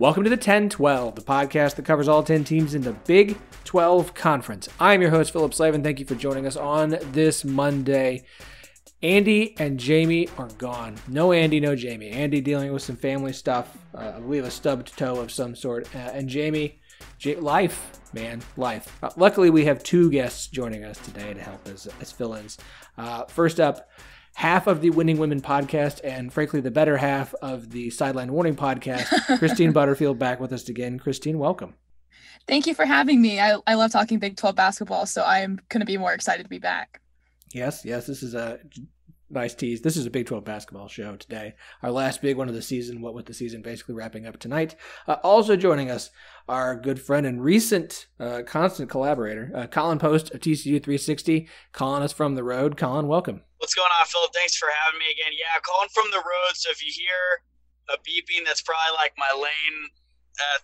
Welcome to the 10-12, the podcast that covers all 10 teams in the Big 12 Conference. I'm your host, Philip Slavin. Thank you for joining us on this Monday. Andy and Jamie are gone. No Andy, no Jamie. Andy dealing with some family stuff. I believe a stubbed toe of some sort. And Jamie, life, man, life. Luckily, we have two guests joining us today to help as fill-ins. First up, half of the Winning Women podcast and, frankly, the better half of the Sideline Warning podcast, Christine Butterfield, back with us again. Christine, welcome. Thank you for having me. I love talking Big 12 basketball, so I'm going to be more excited to be back. Yes, this is a nice tease. This is a Big 12 basketball show today. Our last big one of the season, what with the season basically wrapping up tonight. Also joining us, our good friend and recent constant collaborator, Colin Post of TCU 360, calling us from the road. Colin, welcome. What's going on, Philip? Thanks for having me again. Yeah, calling from the road, so if you hear a beeping, that's probably like my lane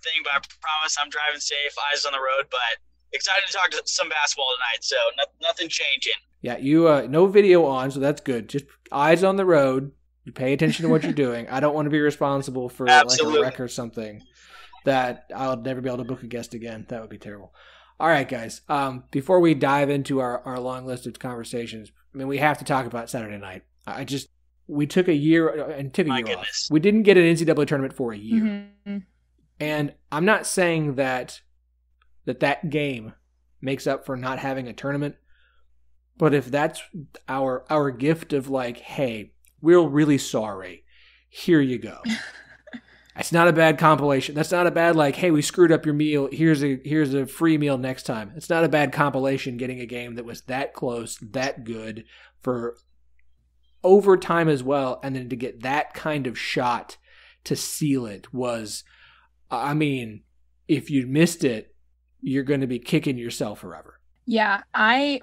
thing, but I promise I'm driving safe, eyes on the road, but excited to talk to some basketball tonight, so nothing changing. Yeah, you no video on, so that's good. Just eyes on the road. You pay attention to what you're doing. I don't want to be responsible for like a wreck or something that I'll never be able to book a guest again. That would be terrible. All right, guys. Before we dive into our long list of conversations, I mean, we have to talk about Saturday night. We took a year off. We didn't get an NCAA tournament for a year. Mm-hmm. And I'm not saying that game makes up for not having a tournament, but if that's our gift of like, hey, we're really sorry, here you go. That's not a bad compilation. That's not a bad like, hey, we screwed up your meal. Here's a free meal next time. It's not a bad compilation getting a game that was that close, that good for overtime as well, and then to get that kind of shot to seal it was, I mean, if you missed it, you're going to be kicking yourself forever. Yeah,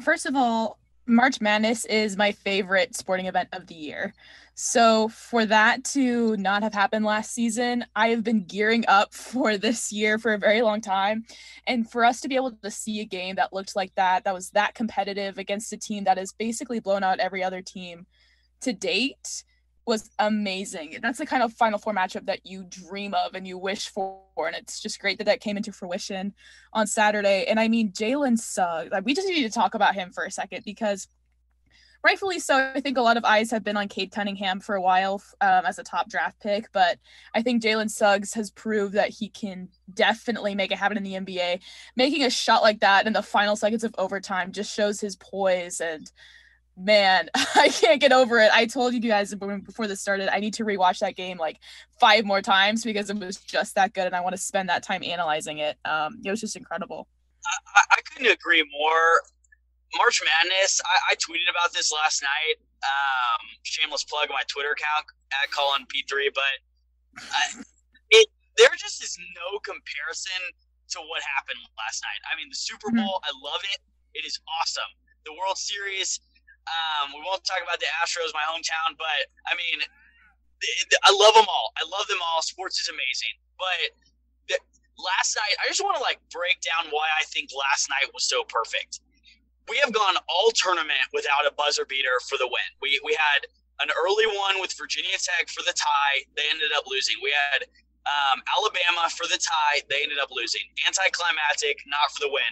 first of all, March Madness is my favorite sporting event of the year. So for that to not have happened last season, I have been gearing up for this year for a very long time. And for us to be able to see a game that looked like that was that competitive against a team that has basically blown out every other team to date was amazing. That's the kind of Final Four matchup that you dream of and you wish for. And it's just great that came into fruition on Saturday. And I mean, Jalen Suggs, we just need to talk about him for a second because rightfully so, I think a lot of eyes have been on Cade Cunningham for a while as a top draft pick. But I think Jalen Suggs has proved that he can definitely make it happen in the NBA. Making a shot like that in the final seconds of overtime just shows his poise, and man, I can't get over it. I told you guys before this started, I need to rewatch that game like 5 more times because it was just that good, and I want to spend that time analyzing it. It was just incredible. I couldn't agree more. March Madness, I tweeted about this last night. Shameless plug on my Twitter account at ColinP3, but there just is no comparison to what happened last night. I mean, the Super Bowl, I love it. It is awesome. The World Series, we won't talk about the Astros, my hometown, but I mean, I love them all. I love them all. Sports is amazing. But last night, I just want to break down why I think last night was so perfect. We have gone all tournament without a buzzer beater for the win. We had an early one with Virginia Tech for the tie. They ended up losing. We had Alabama for the tie. They ended up losing. Anticlimactic, not for the win.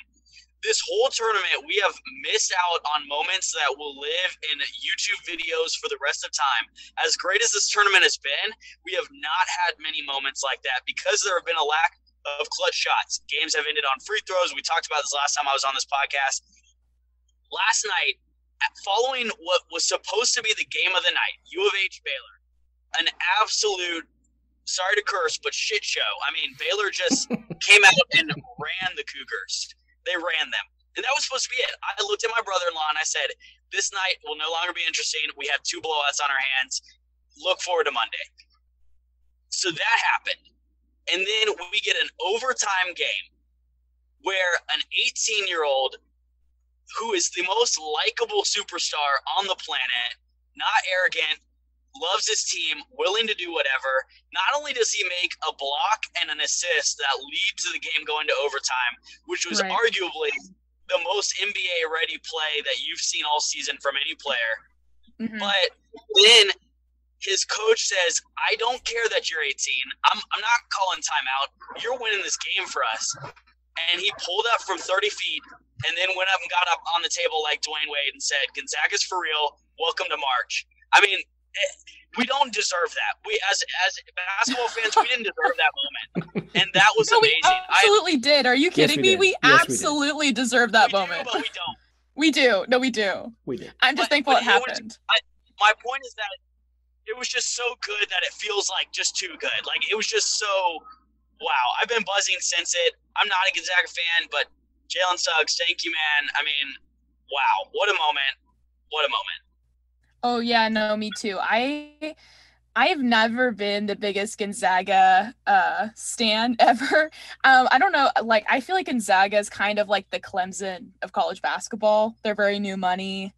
This whole tournament, we have missed out on moments that will live in YouTube videos for the rest of time. As great as this tournament has been, we have not had many moments like that because there have been a lack of clutch shots. Games have ended on free throws. We talked about this last time I was on this podcast. Last night, following what was supposed to be the game of the night, U of H Baylor, an absolute, sorry to curse, but shit show. I mean, Baylor just came out and ran the Cougars. They ran them. And that was supposed to be it. I looked at my brother-in-law and I said, this night will no longer be interesting. We have 2 blowouts on our hands. Look forward to Monday. So that happened. And then we get an overtime game where an 18-year-old who is the most likable superstar on the planet, not arrogant, loves his team, willing to do whatever. Not only does he make a block and an assist that lead to the game going to overtime, which was arguably the most NBA-ready play that you've seen all season from any player. Mm-hmm. But then his coach says, I don't care that you're 18. I'm not calling timeout. You're winning this game for us. And he pulled up from 30 feet and then went up and got up on the table like Dwayne Wade and said, Gonzaga's for real. Welcome to March. I mean, we don't deserve that. We as basketball fans, we didn't deserve that moment. And that was amazing. We absolutely did. Are you kidding me? We absolutely deserve that moment. But we don't. We do. No, we do. We did. I'm just thankful it happened. My point is that it was just so good that it feels like just too good. Like, it was just so, wow. I've been buzzing since it. I'm not a Gonzaga fan, but Jalen Suggs, thank you, man. I mean, wow. What a moment. What a moment. Oh, yeah. No, me too. I've never been the biggest Gonzaga stan ever. I don't know. Like, I feel like Gonzaga is kind of like the Clemson of college basketball. They're very new money,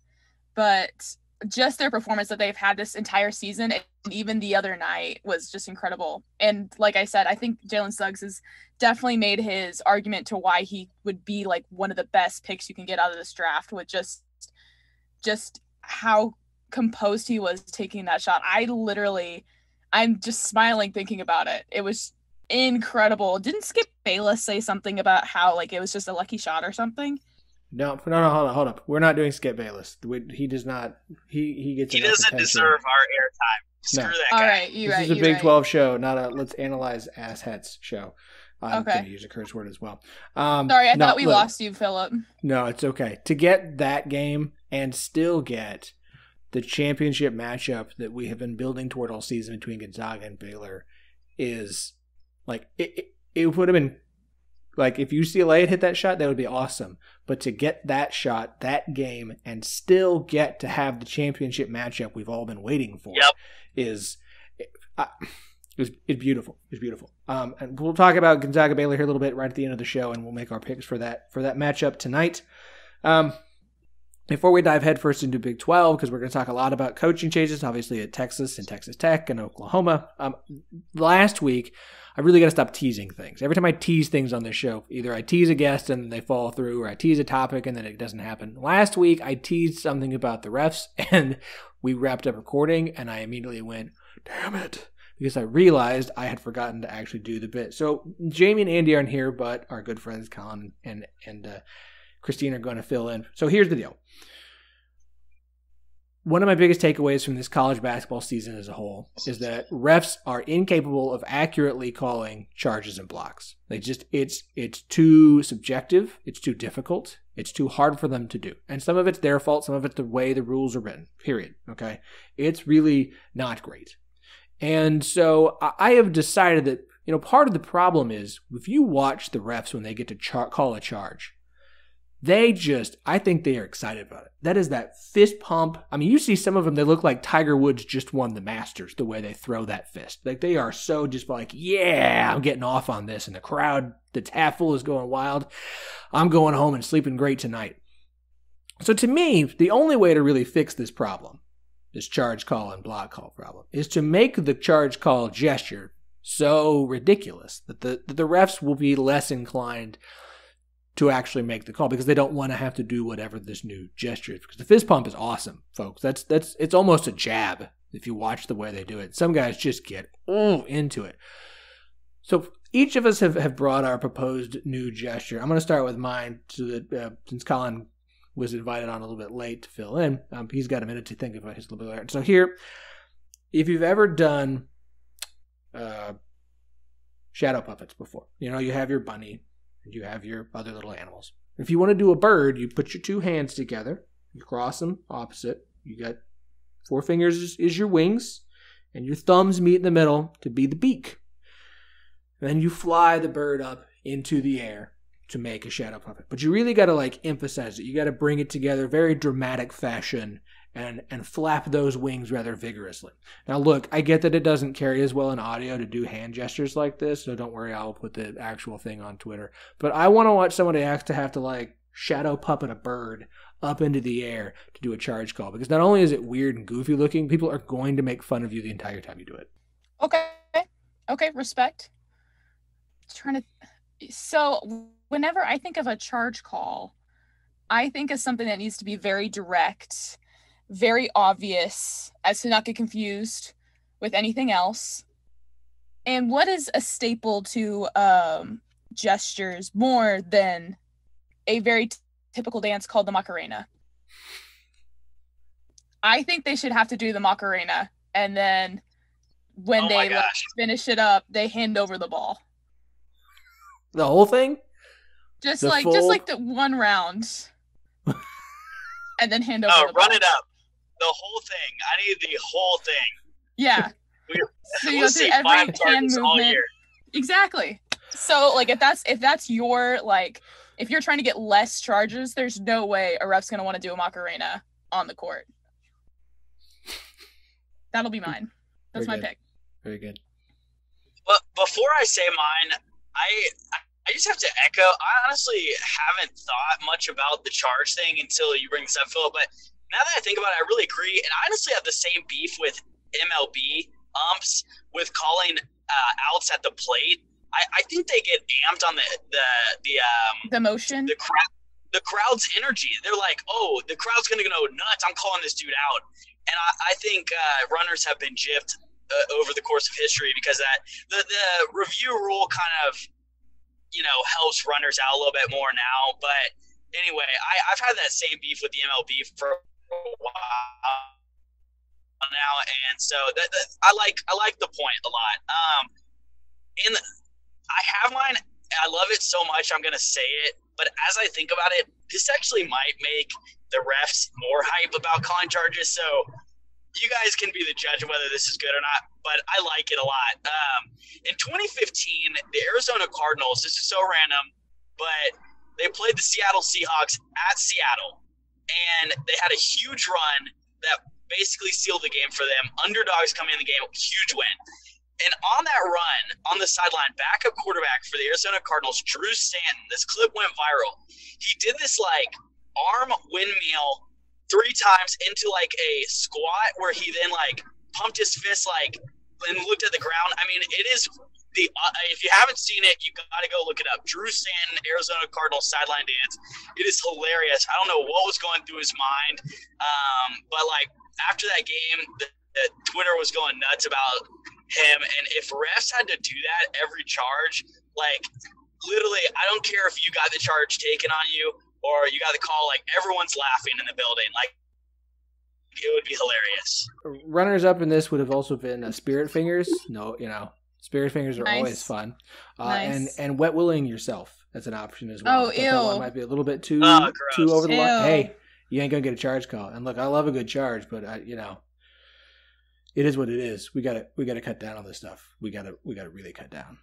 but just their performance that they've had this entire season and even the other night was just incredible. And like I said, I think Jalen Suggs has definitely made his argument to why he would be like one of the best picks you can get out of this draft with just how composed he was taking that shot. I'm just smiling thinking about it. It was incredible. Didn't Skip Bayless say something about how like it was just a lucky shot or something? No, hold up. We're not doing Skip Bayless. He does not. He gets. He doesn't deserve our airtime. Screw that guy. All right, this is a Big 12 show, not a let's analyze assheads show. I'm going to use a curse word as well. Sorry, I thought we lost you, Philip. No, it's okay. To get that game and still get the championship matchup that we have been building toward all season between Gonzaga and Baylor is like it would have been like if UCLA had hit that shot, that would be awesome. But to get that shot, that game, and still get to have the championship matchup we've all been waiting for is beautiful. It's beautiful. And we'll talk about Gonzaga Baylor here a little bit right at the end of the show, and we'll make our picks for that matchup tonight. Before we dive headfirst into Big 12, because we're going to talk a lot about coaching changes, obviously at Texas and Texas Tech and Oklahoma. Last week, I really got to stop teasing things. Every time I tease things on this show, either I tease a guest and they fall through, or I tease a topic and then it doesn't happen. Last week, I teased something about the refs, and we wrapped up recording, and I immediately went, damn it, because I realized I had forgotten to actually do the bit. So Jamie and Andy aren't here, but our good friends Colin and Christine are going to fill in. So here's the deal. One of my biggest takeaways from this college basketball season as a whole is that refs are incapable of accurately calling charges and blocks. It's too subjective, it's too difficult, it's too hard for them to do. And some of it's their fault, some of it's the way the rules are written, period. Okay? It's really not great. And so I have decided that, part of the problem is if you watch the refs when they get to call a charge, I think they are excited about it. That is that fist pump. I mean, you see some of them, they look like Tiger Woods just won the Masters, the way they throw that fist. Like, they are so just like, yeah, I'm getting off on this. And the crowd that's half full is going wild. I'm going home and sleeping great tonight. So to me, the only way to really fix this problem, this charge call and block call problem, is to make the charge call gesture so ridiculous that the refs will be less inclined to actually make the call because they don't want to have to do whatever this new gesture is. Because the fist pump is awesome, folks. It's almost a jab if you watch the way they do it. Some guys just get into it. So each of us have brought our proposed new gesture. I'm going to start with mine so that since Colin was invited on a little bit late to fill in, he's got a minute to think about his a little bit later. So here, if you've ever done shadow puppets before, you have your bunny, and you have your other little animals. If you want to do a bird, you put your two hands together, you cross them opposite. You got 4 fingers is your wings, and your thumbs meet in the middle to be the beak. And then you fly the bird up into the air to make a shadow puppet. But you really got to emphasize it. You got to bring it together, very dramatic fashion, and flap those wings rather vigorously. Now look, I get that it doesn't carry as well in audio to do hand gestures like this, so don't worry, I'll put the actual thing on Twitter. But I want to watch somebody have to shadow puppet a bird up into the air to do a charge call, because not only is it weird and goofy looking, people are going to make fun of you the entire time you do it. Okay, respect. So whenever I think of a charge call, I think of something that needs to be very direct, very obvious as to not get confused. with anything else. And what is a staple to gestures more than a very typical dance called the Macarena? I think they should have to do the Macarena, and then when they finish it up, they hand over the ball. The whole thing? Just like the one round. And then hand over the ball. Run it up. The whole thing. I need the whole thing. Yeah. So you go through every hand movement. Exactly. So like if that's your like if you're trying to get less charges, there's no way a ref's gonna want to do a Macarena on the court. That'll be mine. That's my pick. Very good. But before I say mine, I just have to echo. I honestly haven't thought much about the charge thing until you bring this up, Phil. But now that I think about it, I really agree. And I honestly have the same beef with MLB umps with calling outs at the plate. I think they get amped on the motion, the crowd's energy. They're like, oh, the crowd's gonna go nuts. I'm calling this dude out. And I think runners have been gypped over the course of history because that the review rule kind of helps runners out a little bit more now. But anyway, I've had that same beef with the MLB for a while now, and so I like the point a lot. And I have mine. I love it so much. I'm gonna say it, but as I think about it, this actually might make the refs more hype about calling charges. So you guys can be the judge of whether this is good or not, but I like it a lot. In 2015, the Arizona Cardinals, this is so random, but they played the Seattle Seahawks at Seattle, and they had a huge run that basically sealed the game for them. Underdogs coming in the game, huge win. And on that run, on the sideline, backup quarterback for the Arizona Cardinals, Drew Stanton, this clip went viral. He did this, like, arm windmill 3 times into, like, a squat where he then, like, pumped his fist, like, and looked at the ground. I mean, it is the if you haven't seen it, you got to go look it up. Drew Stanton, Arizona Cardinals sideline dance. It is hilarious. I don't know what was going through his mind, but, like, after that game, the Twitter was going nuts about him. And if refs had to do that every charge, like, literally, I don't care if you got the charge taken on you or you got the call, like, everyone's laughing in the building. Like, it would be hilarious. Runners up in this would have also been Spirit Fingers. No, Spirit Fingers are always fun. And wet willing yourself as an option as well. Oh, ew. That one might be a little bit too over the line. Hey, you ain't gonna get a charge call. And look, I love a good charge, but it is what it is. We gotta cut down on this stuff. We gotta really cut down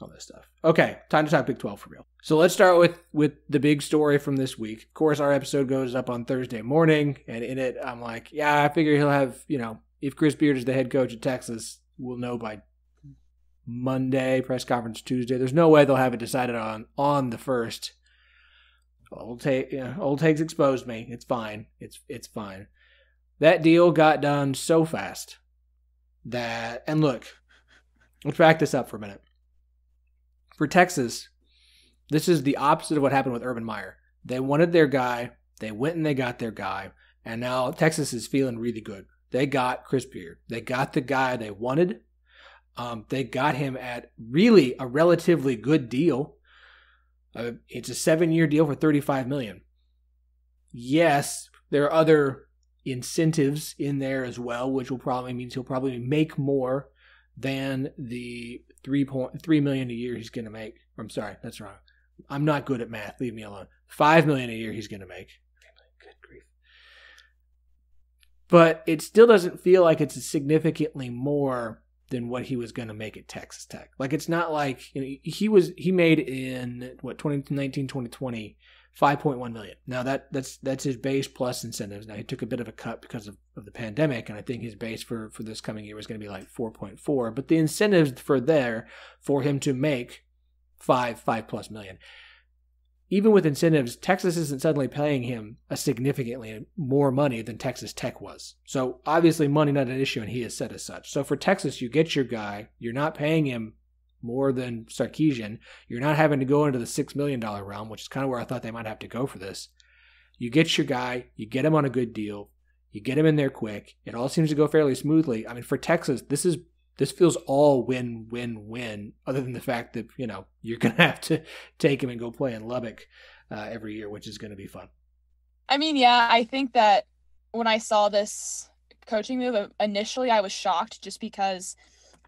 on this stuff. Okay, time to talk Big 12 for real. So let's start with the big story from this week. Of course, our episode goes up on Thursday morning, and in it, I'm like, I figure he'll have, if Chris Beard is the head coach at Texas, we'll know by Monday, press conference Tuesday. There's no way they'll have it decided on the first. Old takes exposed me. It's fine. It's fine. That deal got done so fast that, and look, let's back this up for a minute. For Texas, this is the opposite of what happened with Urban Meyer. They wanted their guy. They went and they got their guy. And now Texas is feeling really good. They got Chris Beard. They got the guy they wanted. They got him at really a relatively good deal. It's a 7-year deal for $35 million. Yes, there are other incentives in there as well, which will probably means he'll probably make more than the $3 million a year he's going to make. I'm sorry, that's wrong. I'm not good at math. Leave me alone. $5 million a year he's going to make. Good grief. But it still doesn't feel like it's significantly more than what he was going to make at Texas Tech. Like, it's not like, he made in 2019, 2020, $5.1 million. Now that's his base plus incentives. Now he took a bit of a cut because of the pandemic, and I think his base for this coming year was going to be like 4.4. But the incentives for him to make $5+ million. Even with incentives, Texas isn't suddenly paying him a significantly more money than Texas Tech was. So obviously money not an issue, and he has said as such. So for Texas, you get your guy. You're not paying him more than Sarkisian. You're not having to go into the $6 million realm, which is kind of where I thought they might have to go for this. You get your guy. You get him on a good deal. You get him in there quick. It all seems to go fairly smoothly. I mean, for Texas, this feels all win-win-win, other than the fact that, you're going to have to take him and go play in Lubbock every year, which is going to be fun. I mean, yeah, I think that when I saw this coaching move, initially I was shocked just because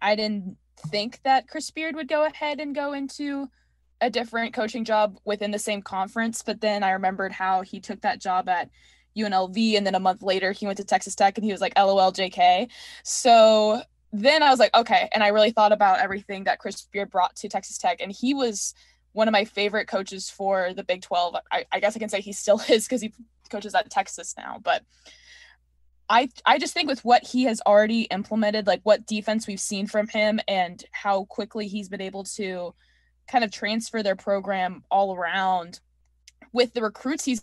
I didn't think that Chris Beard would go ahead and go into a different coaching job within the same conference. But then I remembered how he took that job at UNLV, and then a month later he went to Texas Tech and he was like, LOL JK. So then I was like, okay. And I really thought about everything that Chris Beard brought to Texas Tech. And he was one of my favorite coaches for the Big 12. I guess I can say he still is because he coaches at Texas now. But I just think with what he has already implemented, like what defense we've seen from him and how quickly he's been able to kind of transfer their program all around with the recruits he's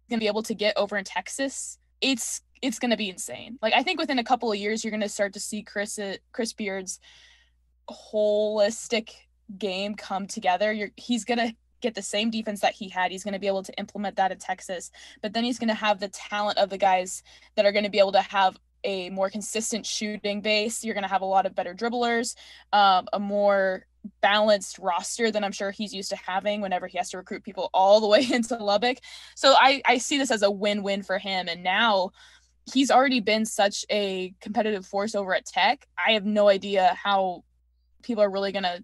going to be able to get over in Texas, it's going to be insane. Like, I think within a couple of years, you're going to start to see Chris Beard's holistic game come together. He's going to get the same defense that he had. He's going to be able to implement that in Texas, but then he's going to have the talent of the guys that are going to be able to have a more consistent shooting base. You're going to have a lot of better dribblers, a more balanced roster than I'm sure he's used to having whenever he has to recruit people all the way into Lubbock. So I see this as a win-win for him. And now he's already been such a competitive force over at Tech. I have no idea how people are really going to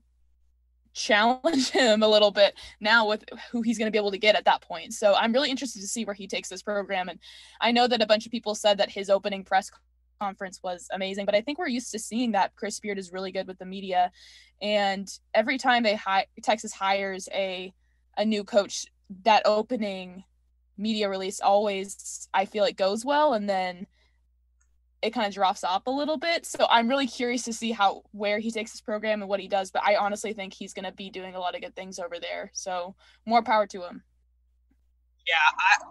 challenge him a little bit now with who he's going to be able to get at that point. So I'm really interested to see where he takes this program. And I know that a bunch of people said that his opening press conference was amazing, but I think we're used to seeing that Chris Beard is really good with the media. And every time Texas hires a new coach, that opening media release always, I feel it goes well, and then it kind of drops off a little bit. So I'm really curious to see where he takes his program and what he does, but I honestly think he's going to be doing a lot of good things over there. So more power to him. Yeah,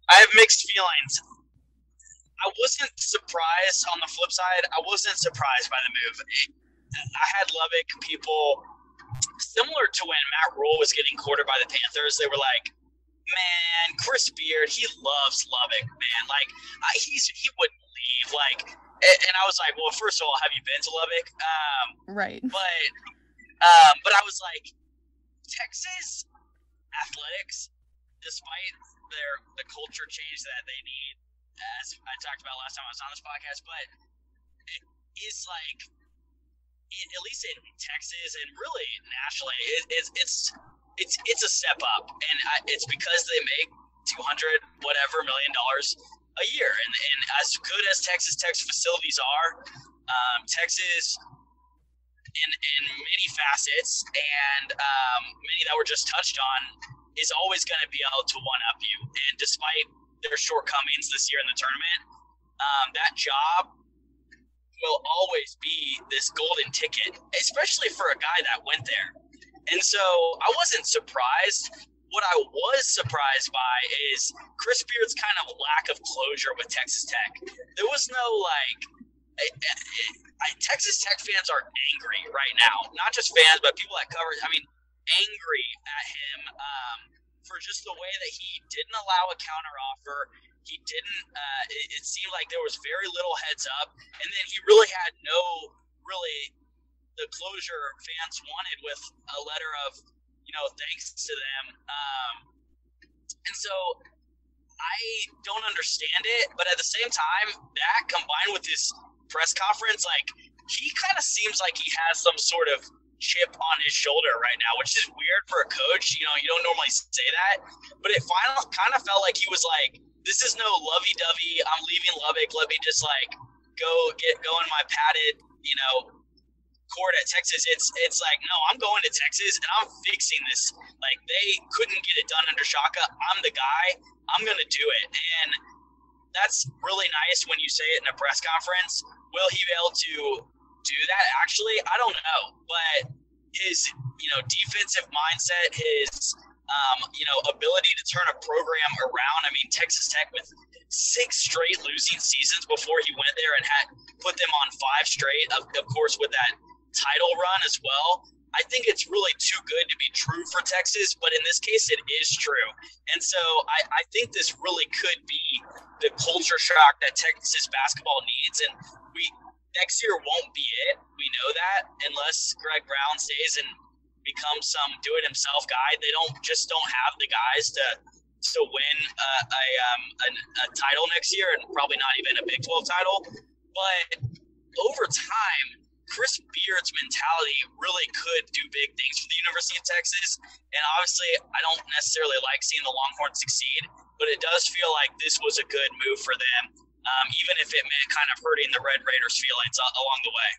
I have mixed feelings. I wasn't surprised. On the flip side, I wasn't surprised by the move. I had Lubbock people, similar to when Matt Rule was getting courted by the Panthers, they were like, man, Chris Beard, he loves Lubbock, man. Like, he wouldn't leave. Like, and I was like, well, first of all, have you been to Lubbock? Right. But I was like, Texas athletics, despite the culture change that they need, as I talked about last time I was on this podcast, but it is like, at least in Texas and really nationally, it's a step up, and it's because they make $200 million a year, and as good as Texas Tech's facilities are, Texas in many facets and many that were just touched on is always going to be able to one up you, and despite their shortcomings this year in the tournament, that job will always be this golden ticket, especially for a guy that went there. And so I wasn't surprised. What I was surprised by is Chris Beard's kind of lack of closure with Texas Tech. There was no Texas Tech fans are angry right now. Not just fans, but people that cover, angry at him for just the way that he didn't allow a counteroffer. He didn't, it seemed like there was very little heads up. And then he really had the closure fans wanted with a letter of, thanks to them. And so I don't understand it, but at the same time, that combined with his press conference, like, he kind of seems like he has some sort of chip on his shoulder right now, which is weird for a coach. You don't normally say that, but it finally kind of felt like he was like, this is no lovey-dovey, I'm leaving Lubbock, let me just go in my padded, court at Texas. It's like, no, I'm going to Texas and I'm fixing this. Like, they couldn't get it done under Shaka. I'm the guy. I'm going to do it. And that's really nice when you say it in a press conference. Will he be able to do that? Actually, I don't know. But his, defensive mindset, his, ability to turn a program around. Texas Tech with 6 straight losing seasons before he went there and had put them on 5 straight, of course, with that title run as well. I think it's really too good to be true for Texas, but in this case, it is true. And so I think this really could be the culture shock that Texas basketball needs. And next year won't be it. We know that, unless Greg Brown stays and becomes some do-it-himself guy. They don't have the guys to win a title next year, and probably not even a Big 12 title. But over time, Chris Beard's mentality really could do big things for the University of Texas. And obviously, I don't necessarily like seeing the Longhorns succeed, but it does feel like this was a good move for them, even if it meant kind of hurting the Red Raiders' feelings along the way.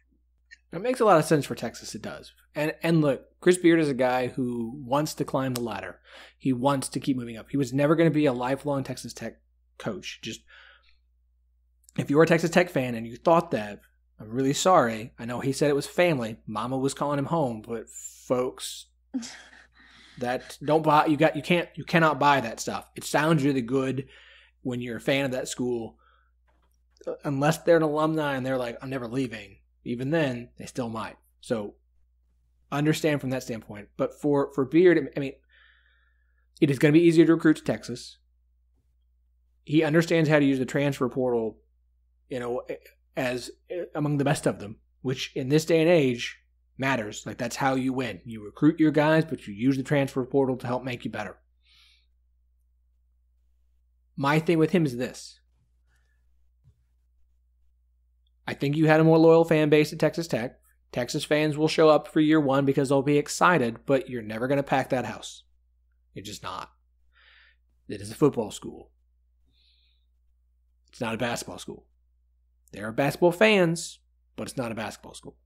It makes a lot of sense for Texas. It does. And look, Chris Beard is a guy who wants to climb the ladder. He wants to keep moving up. He was never going to be a lifelong Texas Tech coach. Just if you were a Texas Tech fan and you thought that, I'm really sorry. I know he said it was family. Mama was calling him home, but folks, that don't buy. You cannot buy that stuff. It sounds really good when you're a fan of that school, unless they're an alumni and they're like, I'm never leaving. Even then, they still might. So understand from that standpoint. But for Beard, I mean, it is going to be easier to recruit to Texas. He understands how to use the transfer portal, as among the best of them, which in this day and age matters. Like, that's how you win. You recruit your guys, but you use the transfer portal to help make you better. My thing with him is this. I think you had a more loyal fan base at Texas Tech. Texas fans will show up for year one because they'll be excited, but you're never going to pack that house. You're just not. It is a football school. It's not a basketball school. There are basketball fans, but it's not a basketball school.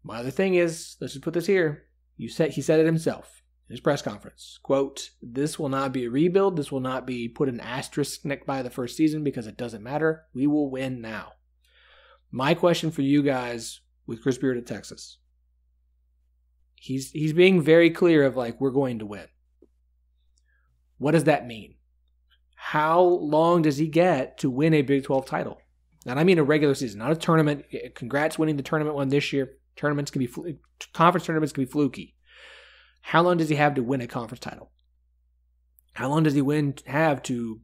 My other thing is, let's just put this here. He said it himself in his press conference. Quote, this will not be a rebuild. This will not be put an asterisk next by the first season because it doesn't matter. We will win now. My question for you guys with Chris Beard at Texas. He's being very clear of like, we're going to win. What does that mean? How long does he get to win a Big 12 title? And I mean a regular season, not a tournament. Congrats winning the tournament one this year. Conference tournaments can be fluky. How long does he have to win a conference title? How long does he have to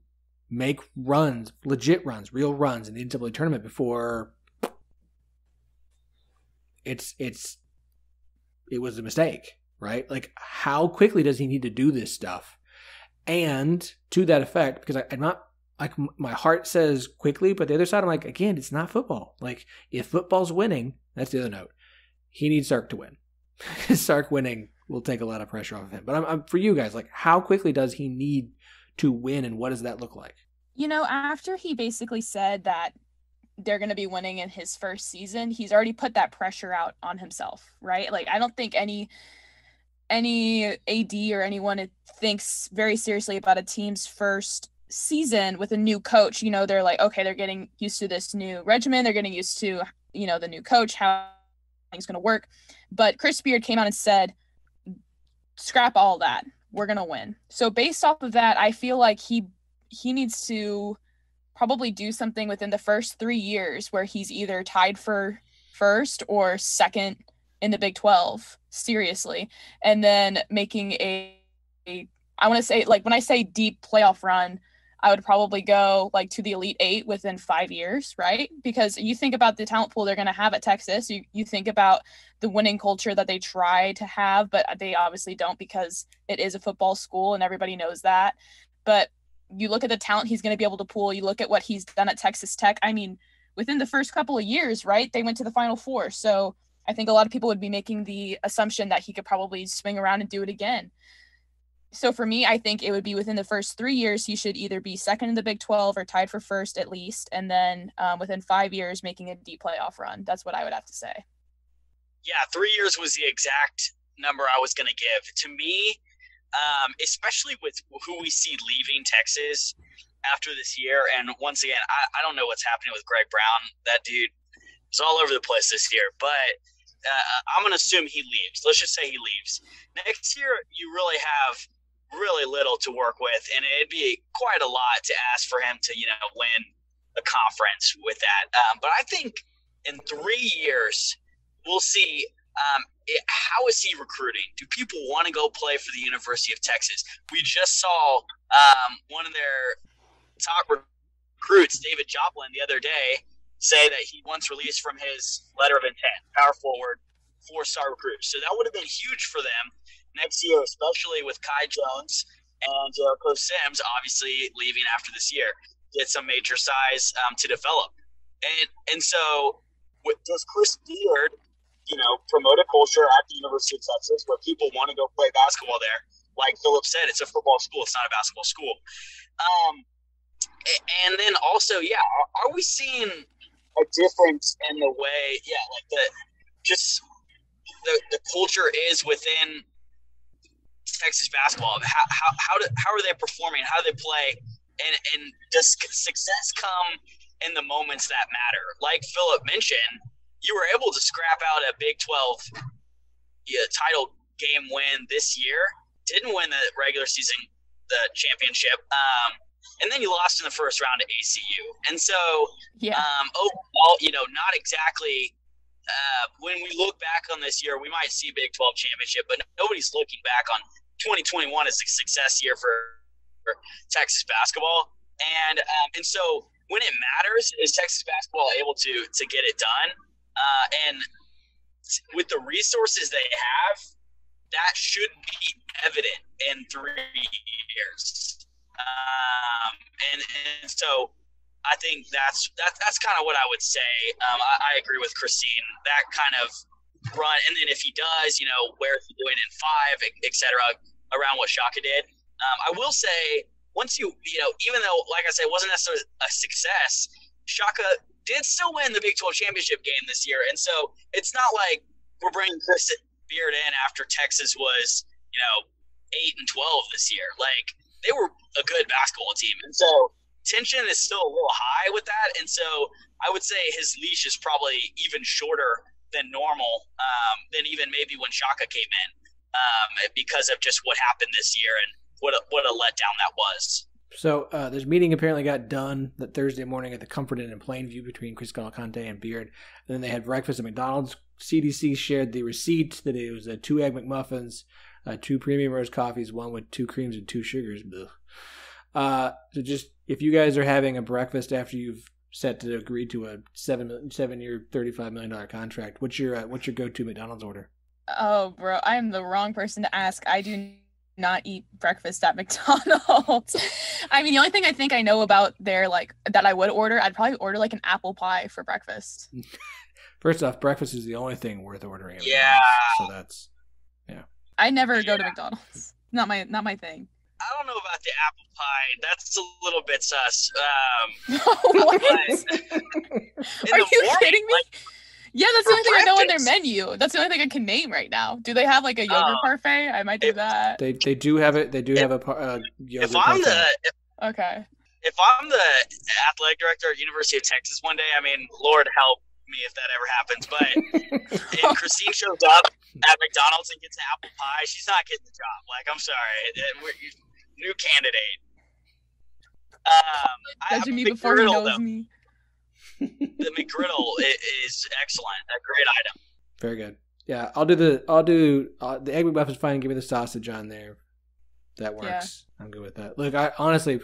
make runs, legit runs, real runs in the NCAA tournament before it was a mistake, right? Like, how quickly does he need to do this stuff? And to that effect, because I'm not, like, my heart says quickly, but the other side, I'm like, again, it's not football. Like, if football's winning, that's the other note. He needs Sark to win. Sark winning will take a lot of pressure off of him. But I'm for you guys, like, how quickly does he need to win, and what does that look like? After he basically said that they're going to be winning in his first season, he's already put that pressure out on himself, right? Like, I don't think any AD or anyone thinks very seriously about a team's first season with a new coach. They're like, okay, they're getting used to this new regimen. They're getting used to, the new coach, how things going to work. But Chris Beard came out and said, scrap all that. We're going to win. So based off of that, I feel like he needs to probably do something within the first 3 years where he's either tied for first or second in the Big 12, seriously. And then making I want to say, like, when I say deep playoff run, I would probably go like to the Elite Eight within 5 years, right? Because you think about the talent pool they're going to have at Texas. You think about the winning culture that they try to have, but they obviously don't because it is a football school and everybody knows that. But you look at the talent he's going to be able to pull. You look at what he's done at Texas Tech. I mean, within the first couple of years, right, they went to the Final Four. So I think a lot of people would be making the assumption that he could probably swing around and do it again. So for me, I think it would be within the first 3 years, he should either be second in the Big 12 or tied for first at least. And then within 5 years, making a deep playoff run. That's what I would have to say. Yeah, 3 years was the exact number I was going to give. To me, especially with who we see leaving Texas after this year. And once again, I don't know what's happening with Greg Brown. That dude is all over the place this year. But I'm going to assume he leaves. Let's just say he leaves. Next year, you really have really little to work with, and it'd be quite a lot to ask for him to, win a conference with that. But I think in 3 years, we'll see How is he recruiting? Do people want to go play for the University of Texas? We just saw one of their top recruits, David Joplin, the other day say that he wants released from his letter of intent, power forward, 4-star recruit. So that would have been huge for them next year, especially with Kai Jones and Jericho Sims obviously leaving after this year. Get some major size to develop. And so does Chris Beard, promote a culture at the University of Texas where people want to go play basketball there? Like Philip said, it's a football school. It's not a basketball school. And then also, are we seeing a difference in the way, the culture is within Texas basketball? How are they performing? How do they play? And does success come in the moments that matter? Like Philip mentioned, you were able to scrap out a Big 12 title game win this year. Didn't win the regular season, the championship. And then you lost in the first round to ACU. And so overall, not exactly when we look back on this year, we might see Big 12 championship, but nobody's looking back on 2021 as a success year for Texas basketball. And so when it matters, is Texas basketball able to get it done? And with the resources they have, that should be evident in 3 years. And so I think that's kind of what I would say. I agree with Christine. That kind of run, and then if he does, where is he doing in 5, et cetera, around what Shaka did. I will say, once even though, like I said, it wasn't necessarily a success, Shaka did still win the Big 12 championship game this year. And so it's not like we're bringing Chris Beard in after Texas was, 8-12 this year. Like, they were a good basketball team. And so tension is still a little high with that. And so I would say his leash is probably even shorter than normal, than even maybe when Shaka came in, because of just what happened this year and what a letdown that was. So this meeting apparently got done that Thursday morning at the Comfort Inn in Plainview between Chris Cavalcante and Beard. And then they had breakfast at McDonald's. CDC shared the receipt that it was 2 Egg McMuffins, 2 premium roast coffees, 1 with 2 creams and 2 sugars. So just if you guys are having a breakfast after you've set to agree to a 7-year, $35 million contract, what's your go-to McDonald's order? Oh, bro, I am the wrong person to ask. I do not eat breakfast at McDonald's. I mean, the only thing I think I know about there, that I would order, I'd probably order an apple pie for breakfast. First off, breakfast is the only thing worth ordering. Yeah. So that's, yeah. I never go to McDonald's. Not my thing. I don't know about the apple pie. That's a little bit sus. What? Are you kidding me? Yeah, that's the only thing I know on their menu. That's the only thing I can name right now. Do they have a yogurt parfait? I might do that. They do have it. They do have a yogurt parfait. Okay. If I'm the athletic director at University of Texas one day, I mean, Lord help me if that ever happens. But if Christine shows up at McDonald's and gets an apple pie, she's not getting the job. I'm sorry. New candidate. Judging me before he knows me. The McGriddle is excellent. A great item. Very good. Yeah, I'll do the Egg McMuffin's fine. Give me the sausage on there. That works. Yeah. I'm good with that. Look, honestly,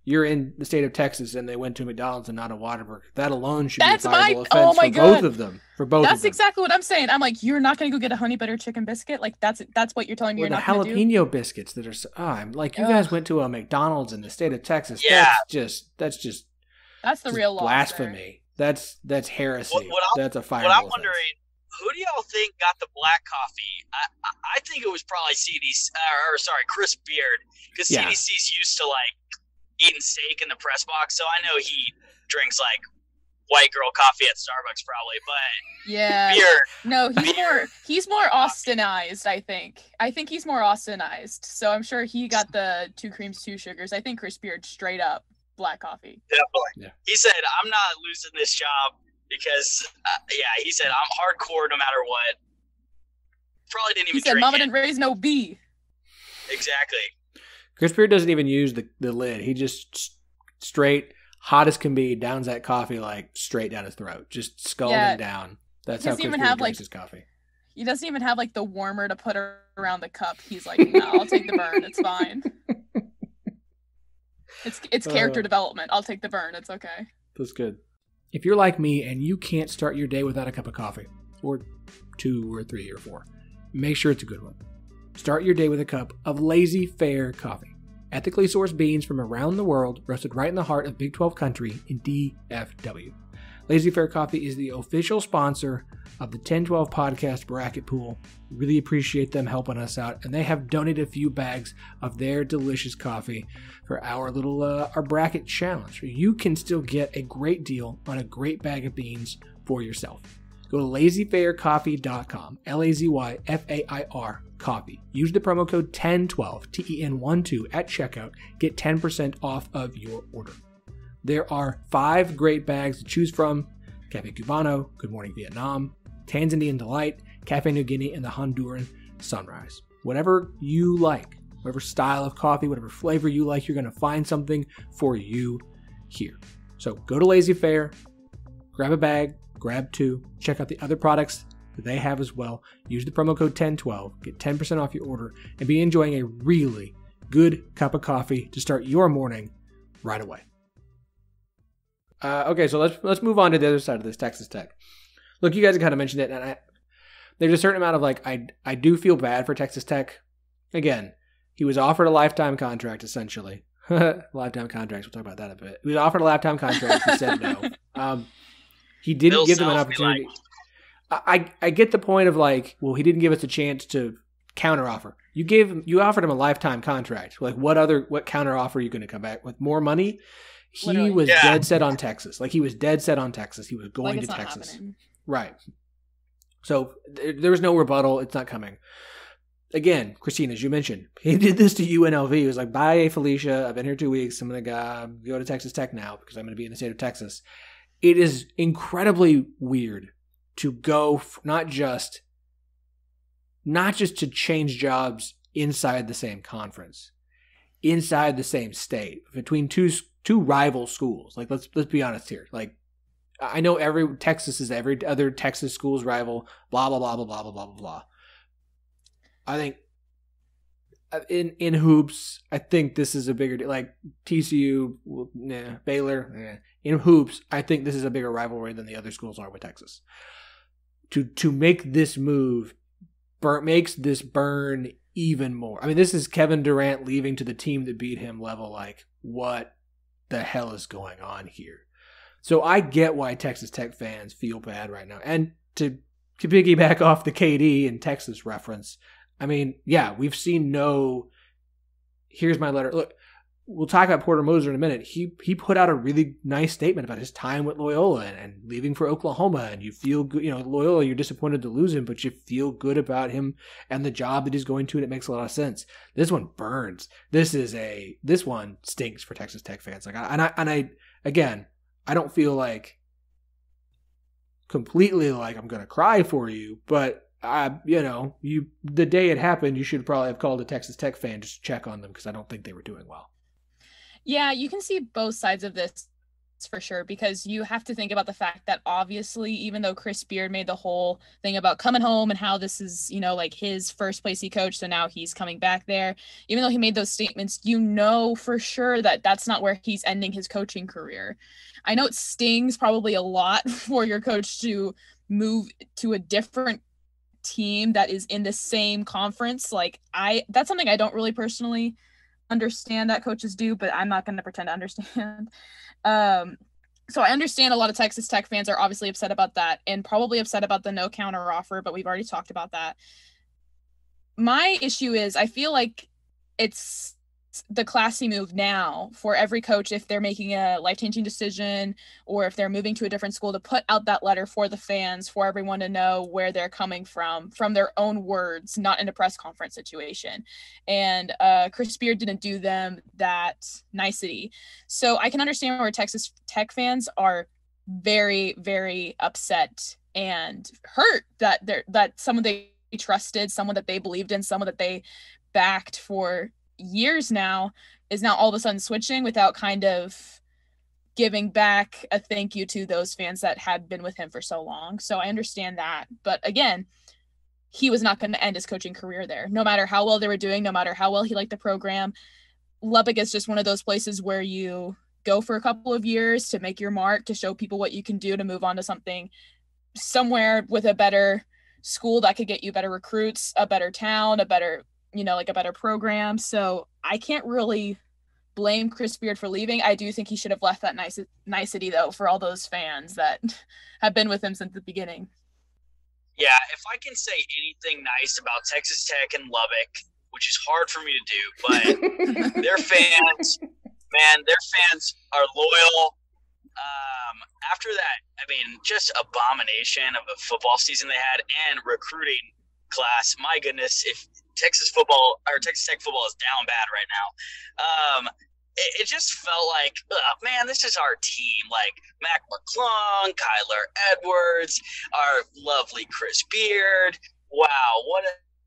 you're in the state of Texas and they went to McDonald's and not a Whataburger. That alone should be a viable offense for both of them. That's exactly what I'm saying. I'm like, you're not going to go get a honey butter chicken biscuit? That's what you're telling me you're not going to do? The jalapeno biscuits that are I'm like, you guys went to a McDonald's in the state of Texas. Yeah. That's the real law. Blasphemy. That's heresy. That's a fire. What I'm wondering, who do y'all think got the black coffee? I think it was probably Chris Beard, because CDC's used to eating steak in the press box, so I know he drinks white girl coffee at Starbucks probably, but Beard. He's more Austinized, I think he's more Austinized, so I'm sure he got the 2 creams, 2 sugars. I think Chris Beard straight up black coffee. Definitely. Yeah. He said, I'm not losing this job because he said, I'm hardcore no matter what. Probably didn't even drink it. He said, Mama didn't raise no B. Exactly. Chris Beard doesn't even use the lid. He just straight, hot as can be, downs that coffee straight down his throat. Just scalding down. That's how Chris Beard drinks his coffee. He doesn't even have like the warmer to put around the cup. He's like, no, I'll take the burn. It's fine. It's character development. I'll take the burn. It's okay. That's good. If you're like me and you can't start your day without a cup of coffee, or 2 or 3 or 4, make sure it's a good one. Start your day with a cup of Lazy Fair coffee. Ethically sourced beans from around the world, roasted right in the heart of Big 12 country in DFW. Lazy Fair Coffee is the official sponsor of the 1012 podcast bracket pool. Really appreciate them helping us out, and they have donated a few bags of their delicious coffee for our little our bracket challenge. You can still get a great deal on a great bag of beans for yourself. Go to lazyfaircoffee.com, LAZYFAIR coffee. Use the promo code 1012 TEN12 at checkout. Get 10% off of your order. There are 5 great bags to choose from: Cafe Cubano, Good Morning Vietnam, Tanzanian Delight, Cafe New Guinea, and the Honduran Sunrise. Whatever you like, whatever style of coffee, whatever flavor you like, you're going to find something for you here. So go to Lazy Fair, grab a bag, grab 2, check out the other products that they have as well. Use the promo code 1012, get 10% off your order, and be enjoying a really good cup of coffee to start your morning right away. Okay, so let's move on to the other side of this, Texas Tech. Look, you guys have kind of mentioned it, and there's a certain amount of like, I do feel bad for Texas Tech. Again, he was offered a lifetime contract, essentially. Lifetime contracts, we'll talk about that a bit. He was offered a lifetime contract, he said no. He didn't give them an opportunity. I get the point of like, well, he didn't give us a chance to counteroffer. You offered him a lifetime contract. Like, what counteroffer are you going to come back with? More money? He was dead set on Texas. Like, he was dead set on Texas. He was going to Texas. Happening. Right. So there was no rebuttal. It's not coming. Again, Christine, as you mentioned, he did this to UNLV. He was like, bye, Felicia. I've been here 2 weeks. I'm going to go to Texas Tech now because I'm going to be in the state of Texas. It is incredibly weird to go not just to change jobs inside the same conference, inside the same state, between two rival schools. Like, let's be honest here. Like, I know Texas is every other Texas school's rival, blah, blah, blah, blah, blah, blah, blah, blah. I think in hoops, I think this is a bigger deal. Like, TCU, Baylor, in hoops, I think this is a bigger rivalry than the other schools are with Texas. To make this move makes this burn even more. I mean, this is Kevin Durant leaving to the team that beat him level. Like, what the hell is going on here? So I get why Texas Tech fans feel bad right now. And to piggyback off the KD and Texas reference, I mean, yeah, we've seen here's my letter. Look, we'll talk about Porter Moser in a minute. He put out a really nice statement about his time with Loyola and leaving for Oklahoma. And you feel good, Loyola, you're disappointed to lose him, but you feel good about him and the job that he's going to, and it makes a lot of sense. This one burns. This one stinks for Texas Tech fans. Like, again, I don't feel like completely like I'm going to cry for you, but the day it happened, you should probably have called a Texas Tech fan just to check on them, because I don't think they were doing well. Yeah, you can see both sides of this for sure, because you have to think about the fact that obviously, even though Chris Beard made the whole thing about coming home and how this is, like his first place he coached, so now he's coming back there, even though he made those statements, for sure that that's not where he's ending his coaching career. I know it stings probably a lot for your coach to move to a different team that is in the same conference. Like, that's something I don't really personally understand that coaches do, but I'm not going to pretend to understand. So I understand a lot of Texas Tech fans are obviously upset about that, and probably upset about the no counter offer, but we've already talked about that. My issue is, I feel like it's the classy move now for every coach, if they're making a life-changing decision or if they're moving to a different school, to put out that letter for the fans, for everyone to know where they're coming from their own words, not in a press conference situation. And Chris Beard didn't do them that nicety. So I can understand where Texas Tech fans are very, very upset and hurt that someone they trusted, someone that they believed in, someone that they backed for years now is now all of a sudden switching without kind of giving back a thank you to those fans that had been with him for so long. So I understand that. But again, he was not going to end his coaching career there, no matter how well they were doing, no matter how well he liked the program. Lubbock is just one of those places where you go for a couple of years to make your mark, to show people what you can do, to move on to something somewhere with a better school that could get you better recruits, a better town, a better, like a better program. So I can't really blame Chris Beard for leaving. I do think he should have left that nicety though, for all those fans that have been with him since the beginning. Yeah, if I can say anything nice about Texas Tech and Lubbock, which is hard for me to do, but their fans, man, their fans are loyal. After that, I mean, just abomination of a football season they had and recruiting class. My goodness, if Texas Tech football is down bad right now. It just felt like, man, this is our team. Like Mac McClung, Kyler Edwards, our lovely Chris Beard. Wow,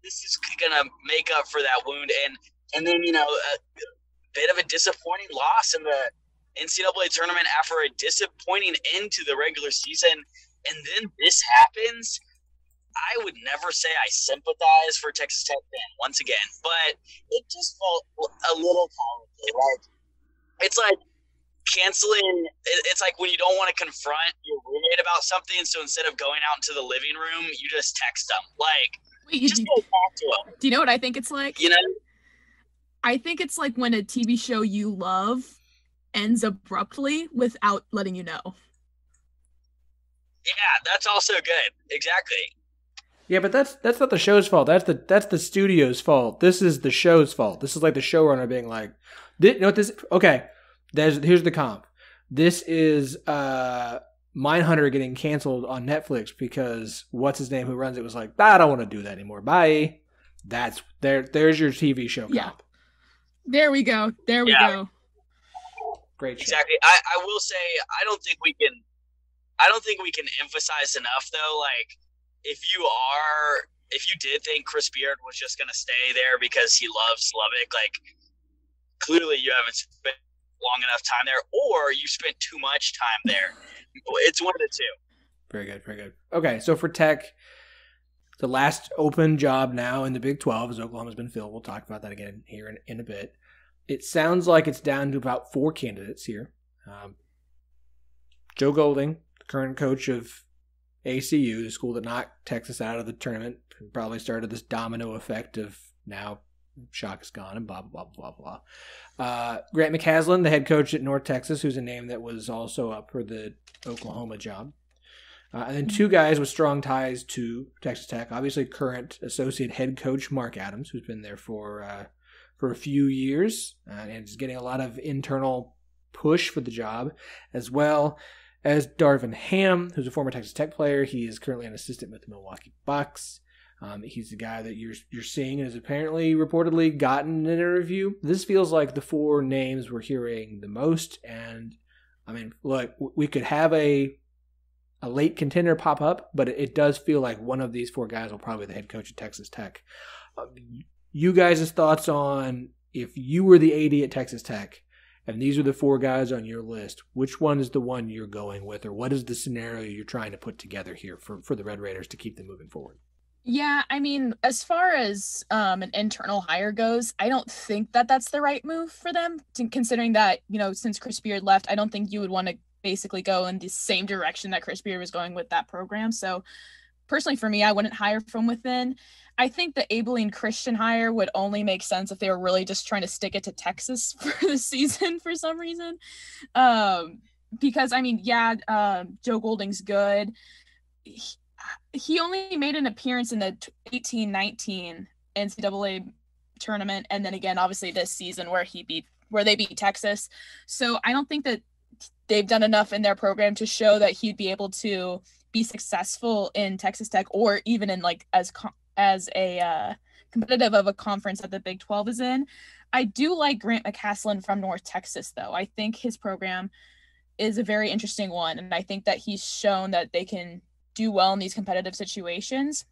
this is gonna make up for that wound. And then a bit of a disappointing loss in the NCAA tournament after a disappointing end to the regular season, and then this happens. I would never say I sympathize for Texas Tech then, once again, but it just felt a little cowardly. Like, it's like canceling. It's like when you don't want to confront your roommate about something, so instead of going out into the living room, you just text them. Like, just go talk to them. Do you know what I think it's like? I think it's like when a TV show you love ends abruptly without letting you know. Yeah, that's also good. Exactly. Yeah, but that's not the show's fault. That's the studio's fault. This is the show's fault. This is like the showrunner being like, you know what this? Okay, here's the comp. This is Mindhunter getting canceled on Netflix because what's his name who runs it was like, I don't want to do that anymore. Bye. There's your TV show comp. Yeah. There we go. Go. Great show. Exactly. I will say I don't think we can emphasize enough though, like, if you did think Chris Beard was just going to stay there because he loves Lubbock, like, clearly you haven't spent long enough time there, or you spent too much time there. It's one of the two. Very good, very good. Okay, so for Tech, the last open job now in the Big 12, as Oklahoma's been filled. We'll talk about that again here in a bit. It sounds like it's down to about 4 candidates here. Joe Golding, the current coach of ACU, the school that knocked Texas out of the tournament, probably started this domino effect of now Shock is gone and blah, blah, blah, blah, blah. Grant McCasland, the head coach at North Texas, who's a name that was also up for the Oklahoma job. And then 2 guys with strong ties to Texas Tech. Obviously, current associate head coach Mark Adams, who's been there for a few years and is getting a lot of internal push for the job, as well as Darvin Ham, who's a former Texas Tech player. He is currently an assistant with the Milwaukee Bucks. He's the guy that you're seeing has apparently reportedly gotten an interview. This feels like the 4 names we're hearing the most. And I mean, look, we could have a late contender pop up, but it does feel like one of these 4 guys will probably be the head coach at Texas Tech. You guys' thoughts on if you were the AD at Texas Tech and these are the 4 guys on your list, which one is the one you're going with, or what is the scenario you're trying to put together here for the Red Raiders to keep them moving forward? Yeah, I mean, as far as an internal hire goes, I don't think that's the right move for them, considering that, since Chris Beard left, I don't think you would want to basically go in the same direction that Chris Beard was going with that program. So personally for me, I wouldn't hire from within. I think the Abilene Christian hire would only make sense if they were really just trying to stick it to Texas for the season for some reason. Because, I mean, Joe Golding's good. He only made an appearance in the 18-19 NCAA tournament, and then again, obviously this season where they beat Texas. So I don't think that they've done enough in their program to show that he'd be able to be successful in Texas Tech, or even in like as a competitive of a conference that the Big 12 is in. I do like Grant McCasland from North Texas, though. I think his program is a very interesting one, and I think that he's shown that they can do well in these competitive situations.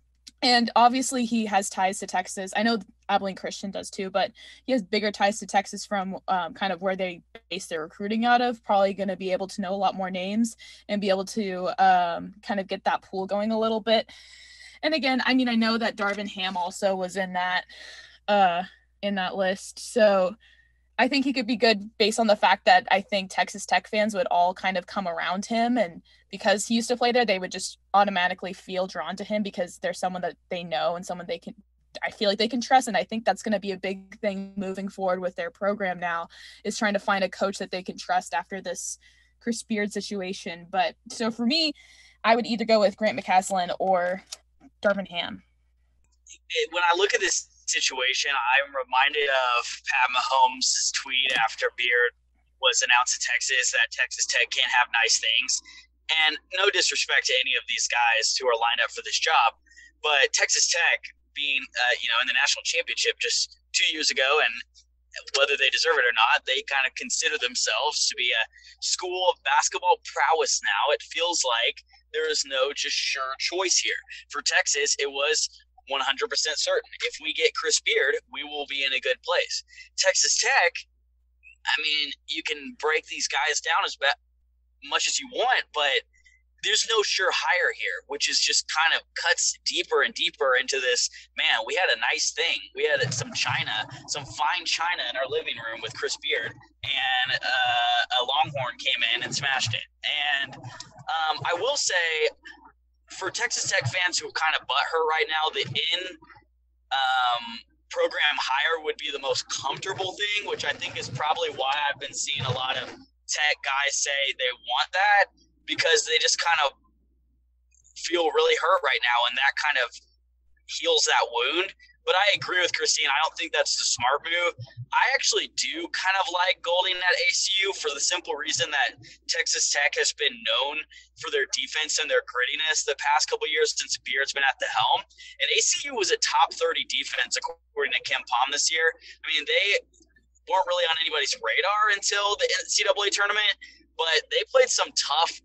And obviously he has ties to Texas. I know Abilene Christian does too, but he has bigger ties to Texas from kind of where they base their recruiting out of. Probably going to be able to know a lot more names and be able to kind of get that pool going a little bit. And again, I mean, I know that Darvin Ham also was in that list. So I think he could be good based on the fact that I think Texas Tech fans would all kind of come around him. And because he used to play there, they would just automatically feel drawn to him because there's someone that they know and someone I feel like they can trust. And I think that's going to be a big thing moving forward with their program now, is trying to find a coach that they can trust after this Chris Beard situation. But so for me, I would either go with Grant McCasland or Darvin Ham. When I look at this situation, I'm reminded of Pat Mahomes' tweet after Beard was announced to Texas that Texas Tech can't have nice things. And no disrespect to any of these guys who are lined up for this job, but Texas Tech being, in the national championship just 2 years ago, and whether they deserve it or not, they kind of consider themselves to be a school of basketball prowess now. It feels like there is no just sure choice here. For Texas, it was 100% certain. If we get Chris Beard, we will be in a good place. Texas Tech, I mean, you can break these guys down as much as you want, but there's no sure hire here, which is just kind of cuts deeper and deeper into this. Man, we had a nice thing. We had some fine china in our living room with Chris Beard, and a Longhorn came in and smashed it. And I will say, for Texas Tech fans who are kind of butthurt right now, the program hire would be the most comfortable thing, which I think is probably why I've been seeing a lot of Tech guys say they want that, because they just kind of feel really hurt right now, and that kind of heals that wound. But I agree with Christine. I don't think that's the smart move. I actually do kind of like Golding at ACU for the simple reason that Texas Tech has been known for their defense and their grittiness the past couple of years since Beard's been at the helm. And ACU was a top 30 defense according to Ken Palm this year. I mean, they weren't really on anybody's radar until the NCAA tournament, but they played some tough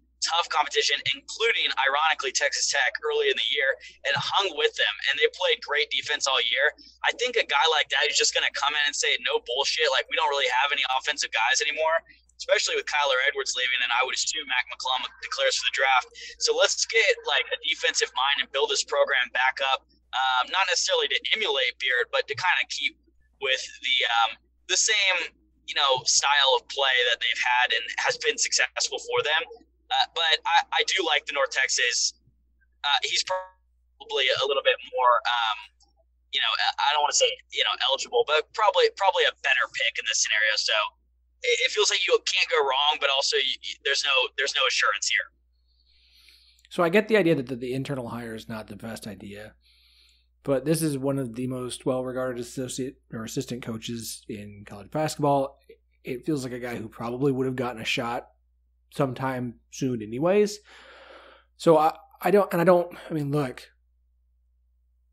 competition, including, ironically, Texas Tech early in the year, and hung with them, and they played great defense all year. I think a guy like that is just going to come in and say, no bullshit, like, we don't really have any offensive guys anymore, especially with Kyler Edwards leaving, and I would assume Mac McClung declares for the draft. So let's get, like, a defensive mind and build this program back up, not necessarily to emulate Beard, but to kind of keep with the same, style of play that they've had and has been successful for them. But I do like the North Texas. He's probably a little bit more, I don't want to say, eligible, but probably a better pick in this scenario. So it feels like you can't go wrong, but also there's no assurance here. So I get the idea that the internal hire is not the best idea, but this is one of the most well-regarded associate or assistant coaches in college basketball. It feels like a guy who probably would have gotten a shot sometime soon anyways. So look,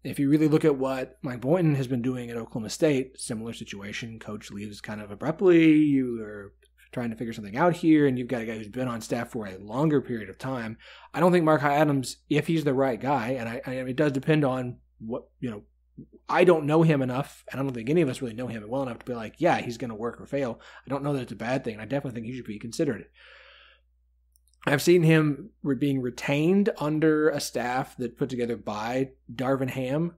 if you really look at what Mike Boynton has been doing at Oklahoma State, similar situation, coach leaves kind of abruptly, you are trying to figure something out here, and you've got a guy who's been on staff for a longer period of time. I don't think Mark Adams, if he's the right guy, and it does depend on what, I don't know him enough, and I don't think any of us really know him well enough to be like, yeah, he's going to work or fail. I don't know that it's a bad thing, and I definitely think he should be considered. I've seen him being retained under a staff that put together by Darvin Ham.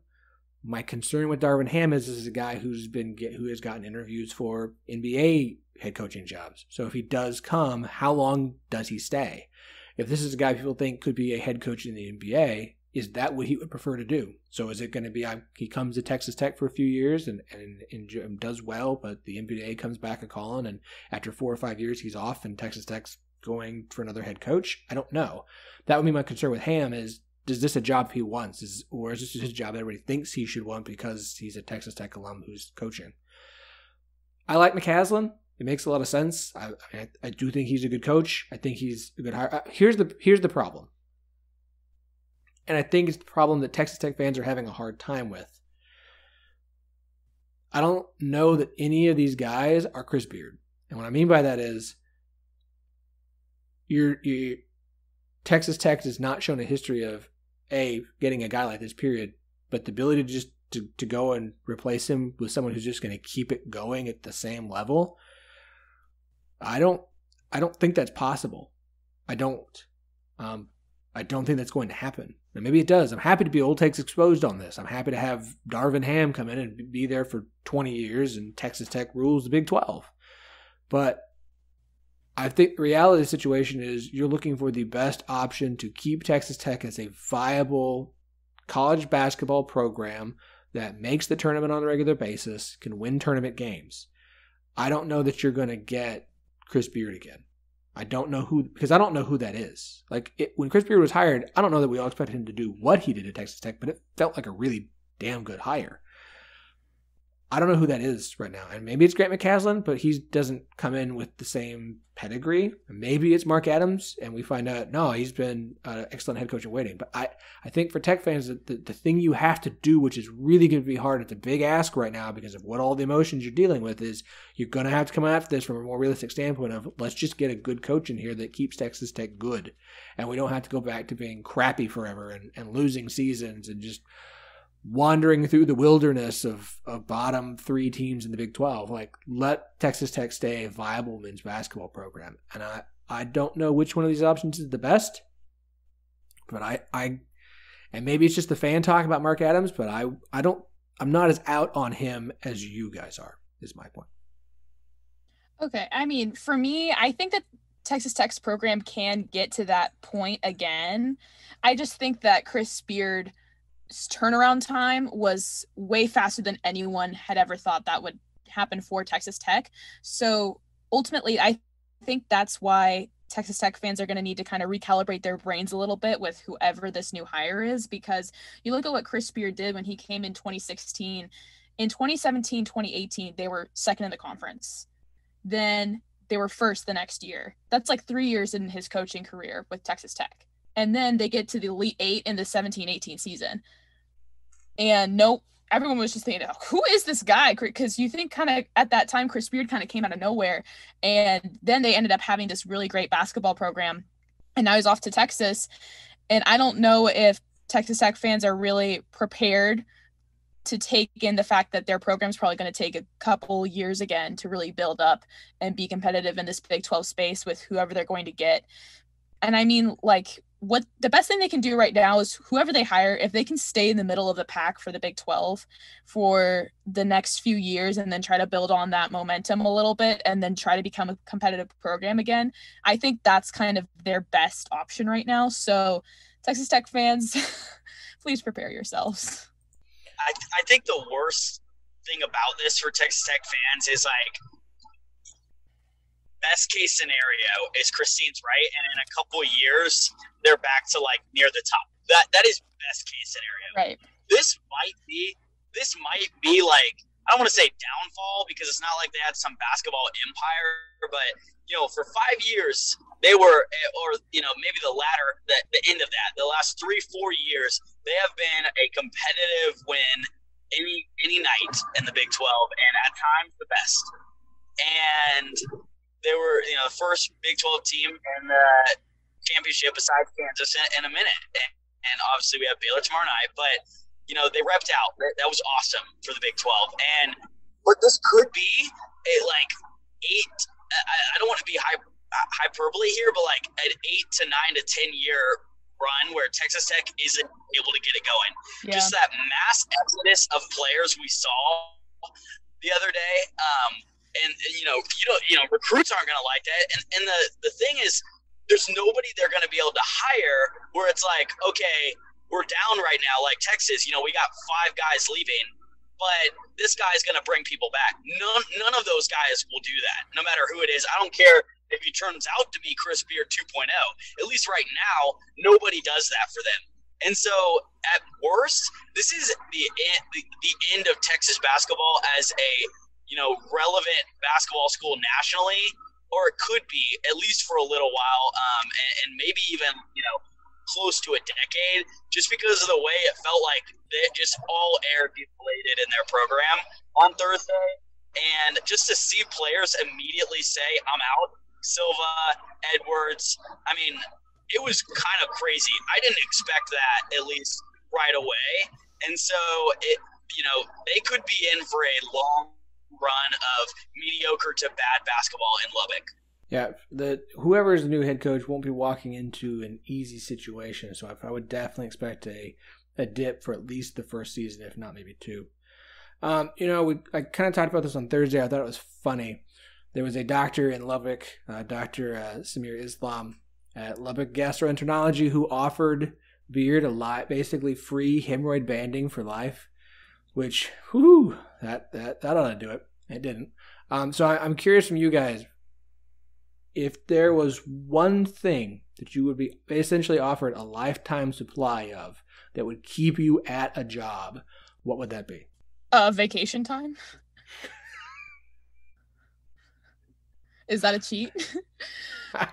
My concern with Darvin Ham is a guy who has gotten interviews for NBA head coaching jobs. So if he does come, how long does he stay? If this is a guy people think could be a head coach in the NBA, is that what he would prefer to do? So is it going to be he comes to Texas Tech for a few years and does well, but the NBA comes back a calling, and after 4 or 5 years he's off and Texas Tech's going for another head coach? I don't know. That would be my concern with Ham is, is this a job he wants? Or is this his job that everybody thinks he should want because he's a Texas Tech alum who's coaching? I like McCasland. It makes a lot of sense. I do think he's a good coach. I think he's a good hire. Here's the problem. And I think it's the problem that Texas Tech fans are having a hard time with. I don't know that any of these guys are Chris Beard. And what I mean by that is, Texas Tech has not shown a history of getting a guy like this, period, but the ability to just to go and replace him with someone who's just going to keep it going at the same level. I don't think that's possible. I don't. I don't think that's going to happen. And maybe it does. I'm happy to be Old Takes Exposed on this. I'm happy to have Darvin Ham come in and be there for 20 years and Texas Tech rules the Big 12. But I think the reality of the situation is you're looking for the best option to keep Texas Tech as a viable college basketball program that makes the tournament on a regular basis, can win tournament games. I don't know that you're going to get Chris Beard again. I don't know who that is. When Chris Beard was hired, I don't know that we all expected him to do what he did at Texas Tech, but it felt like a really damn good hire. I don't know who that is right now. And maybe it's Grant McCaslin, but he doesn't come in with the same pedigree. Maybe it's Mark Adams, and we find out, no, he's been an excellent head coach in waiting. But I think for Tech fans, the thing you have to do, which is really going to be hard, it's a big ask right now because of what all the emotions you're dealing with, is you're going to have to come after this from a more realistic standpoint of let's just get a good coach in here that keeps Texas Tech good. And we don't have to go back to being crappy forever and losing seasons and just wandering through the wilderness of bottom 3 teams in the Big 12. Let Texas Tech stay a viable men's basketball program. And I don't know which one of these options is the best, but and maybe it's just the fan talk about Mark Adams, but I'm not as out on him as you guys are, is my point. Okay. I mean, for me, I think that Texas Tech's program can get to that point again. I just think that Chris Beard turnaround time was way faster than anyone had ever thought that would happen for Texas Tech. So ultimately, I think that's why Texas Tech fans are going to need to kind of recalibrate their brains a little bit with whoever this new hire is, because you look at what Chris Beard did when he came in 2016. In 2017, 2018, they were second in the conference. Then they were first the next year. That's 3 years in his coaching career with Texas Tech. And then they get to the Elite Eight in the 17-18 season. And nope, everyone was just thinking, who is this guy? Because you think kind of at that time, Chris Beard kind of came out of nowhere. And then they ended up having this really great basketball program. And now he's off to Texas. And I don't know if Texas Tech fans are really prepared to take in the fact that their program's probably going to take a couple years again to really build up and be competitive in this Big 12 space with whoever they're going to get. And I mean, what the best thing they can do right now is whoever they hire, if they can stay in the middle of the pack for the Big 12 for the next few years and then try to build on that momentum a little bit and then try to become a competitive program again, I think that's kind of their best option right now. So Texas Tech fans, please prepare yourselves. I think the worst thing about this for Texas Tech fans is best case scenario is Christine's right, and in a couple of years they're back to near the top. That is best case scenario. Right. This might be I don't want to say downfall because it's not like they had some basketball empire, but for 5 years they were, or maybe the end of that, the last 3-4 years they have been a competitive win any night in the Big 12, and at times the best. And they were, the first Big 12 team in the championship besides Kansas in a minute. And obviously we have Baylor tomorrow night, but, they repped out. That was awesome for the Big 12. But this could be a 8, I don't want to be hyperbole here, but an 8 to 9 to 10 year run where Texas Tech isn't able to get it going. Yeah. Just that mass exodus of players we saw the other day. And recruits aren't going to like that. And the thing is, there's nobody they're going to be able to hire where it's okay, we're down right now. Texas, we got 5 guys leaving, but this guy's going to bring people back. None of those guys will do that, no matter who it is. I don't care if he turns out to be Chris Beard 2.0. At least right now, nobody does that for them. And so, at worst, this is the end of Texas basketball as a relevant basketball school nationally, or it could be at least for a little while, and maybe even close to a decade, just because of the way it felt like they just all air deflated in their program on Thursday, and just to see players immediately say, "I'm out," Silva, Edwards. I mean, it was kind of crazy. I didn't expect that, at least right away, and so they could be in for a long run of mediocre to bad basketball in Lubbock. Yeah, whoever is the new head coach won't be walking into an easy situation. So I would definitely expect a dip for at least the first season, if not maybe two. I kind of talked about this on Thursday. I thought it was funny. There was a doctor in Lubbock, Dr. Samir Islam at Lubbock Gastroenterology, who offered Beard basically free hemorrhoid banding for life, which, that ought to do it. It didn't. So I'm curious from you guys, if there was one thing that you would be essentially offered a lifetime supply of that would keep you at a job, what would that be? Vacation time. Is that a cheat? I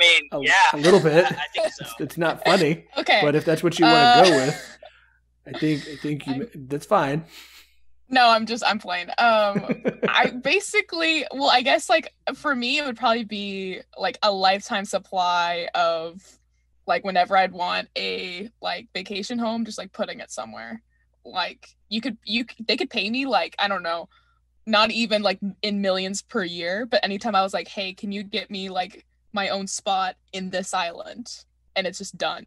mean, a little bit. I think so. It's not funny. Okay. But if that's what you want to go with, I think that's fine. No, I'm playing. I guess like for me, it would probably be like a lifetime supply of like whenever I'd want a like vacation home, just like putting it somewhere. Like they could pay me like, I don't know, not even like in millions per year, but anytime I was like, hey, can you get me like my own spot in this island? And it's just done.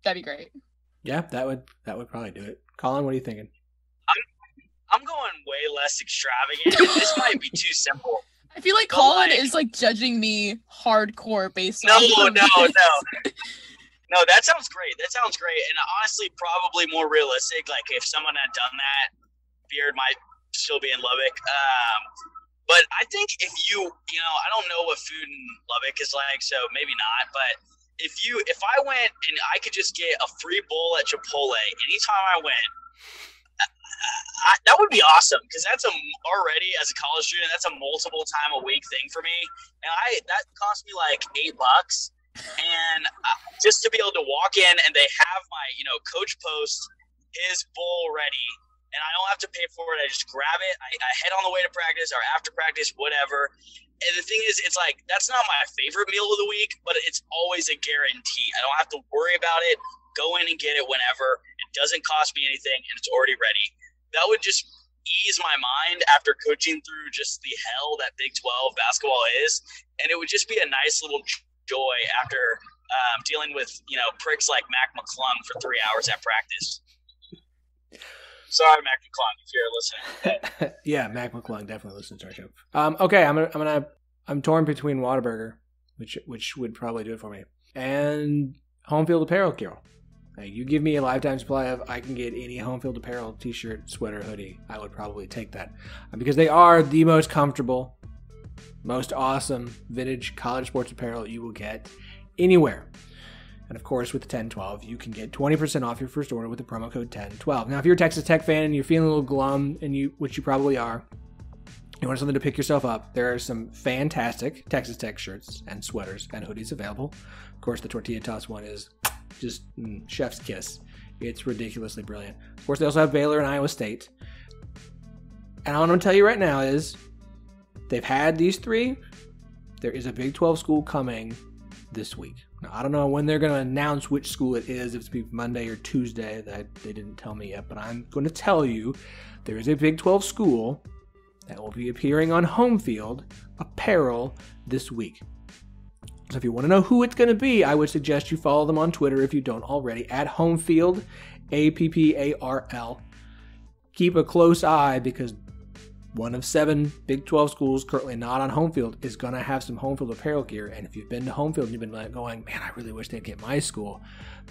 That'd be great. Yeah, that would probably do it. Colin, what are you thinking? I'm going way less extravagant. This might be too simple. I feel like Colin is like judging me hardcore based on No, that sounds great. And honestly, probably more realistic. Like if someone had done that, Beard might still be in Lubbock. But I think if I don't know what food in Lubbock is like, so maybe not. But if I went and I could just get a free bowl at Chipotle anytime I went, that would be awesome, because that's already as a college student, that's a multiple time a week thing for me, and that cost me like $8, and just to be able to walk in and they have my coach post his bowl ready, and I don't have to pay for it. I just grab it. I head on the way to practice or after practice, whatever. And the thing is, it's like that's not my favorite meal of the week, but it's always a guarantee. I don't have to worry about it. Go in and get it whenever. It doesn't cost me anything, and it's already ready. That would just ease my mind after coaching through just the hell that Big 12 basketball is, and it would just be a nice little joy after dealing with pricks like Mac McClung for 3 hours at practice. Sorry, Mac McClung, if you're listening. Yeah, Mac McClung definitely listens to our show. Okay, I'm torn between Whataburger, which would probably do it for me, and Home Field Apparel, Carol. You give me a lifetime supply of, I can get any Home Field Apparel t-shirt, sweater, hoodie. I would probably take that because they are the most comfortable, most awesome vintage college sports apparel you will get anywhere. And of course, with the 1012, you can get 20% off your first order with the promo code 1012. Now, if you're a Texas Tech fan and you're feeling a little glum, which you probably are, you want something to pick yourself up, there are some fantastic Texas Tech shirts and sweaters and hoodies available. Of course, the Tortilla Toss one is just chef's kiss. It's ridiculously brilliant. Of course, they also have Baylor and Iowa State. And all I'm going to tell you right now is they've had these three. There is a Big 12 school coming this week. Now, I don't know when they're going to announce which school it is, if it's Monday or Tuesday. That they didn't tell me yet, but I'm going to tell you there is a Big 12 school that will be appearing on Home Field Apparel this week. So if you want to know who it's going to be, I would suggest you follow them on Twitter if you don't already, at Homefield, APPARL. Keep a close eye because one of 7 Big 12 schools currently not on Home Field is going to have some Home Field apparel gear. And if you've been to Home Field and you've been like going, man, I really wish they'd get my school,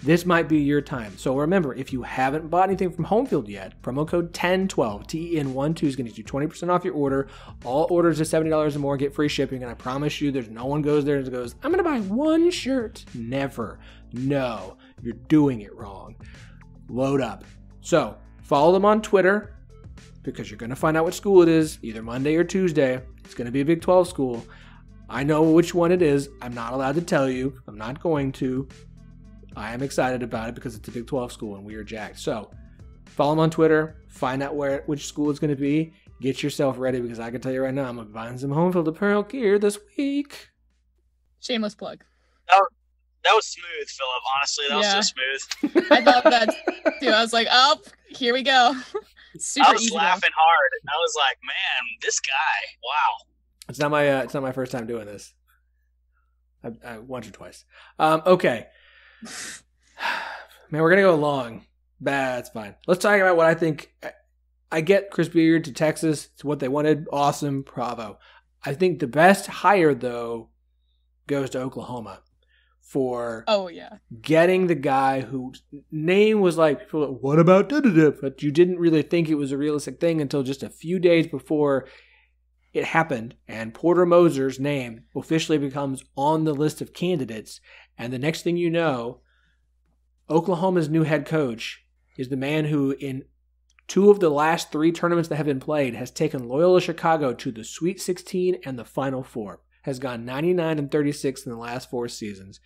this might be your time. So remember, if you haven't bought anything from Home Field yet, promo code 1012, TEN12 is going to get you 20% off your order. All orders of $70 or more get free shipping. And I promise you, there's no one goes there and goes, I'm going to buy one shirt. Never. No, you're doing it wrong. Load up. So follow them on Twitter, because you're going to find out what school it is, either Monday or Tuesday. It's going to be a Big 12 school. I know which one it is. I'm not allowed to tell you. I'm not going to. I am excited about it because it's a Big 12 school and we are jacked. So follow them on Twitter. Find out which school it's going to be. Get yourself ready, because I can tell you right now, I'm going to be buying some Home Field apparel gear this week. Shameless plug. That was smooth, Philip. Honestly, that was so smooth. I thought that too. I was like, oh, here we go. Super I was easy laughing hard. I was like, man, this guy, wow. It's not my first time doing this. I once or twice. Okay. Man, we're gonna go long. That's fine. Let's talk about what I think. I get Chris Beard to Texas. It's what they wanted. Awesome. Bravo. I think the best hire, though, goes to Oklahoma for getting the guy whose name was like, people were like, what about da-da-da? But you didn't really think it was a realistic thing until just a few days before it happened, and Porter Moser's name officially becomes on the list of candidates. And the next thing you know, Oklahoma's new head coach is the man who, in 2 of the last 3 tournaments that have been played, has taken Loyola Chicago to the Sweet 16 and the Final Four. Has gone 99-36 in the last 4 seasons.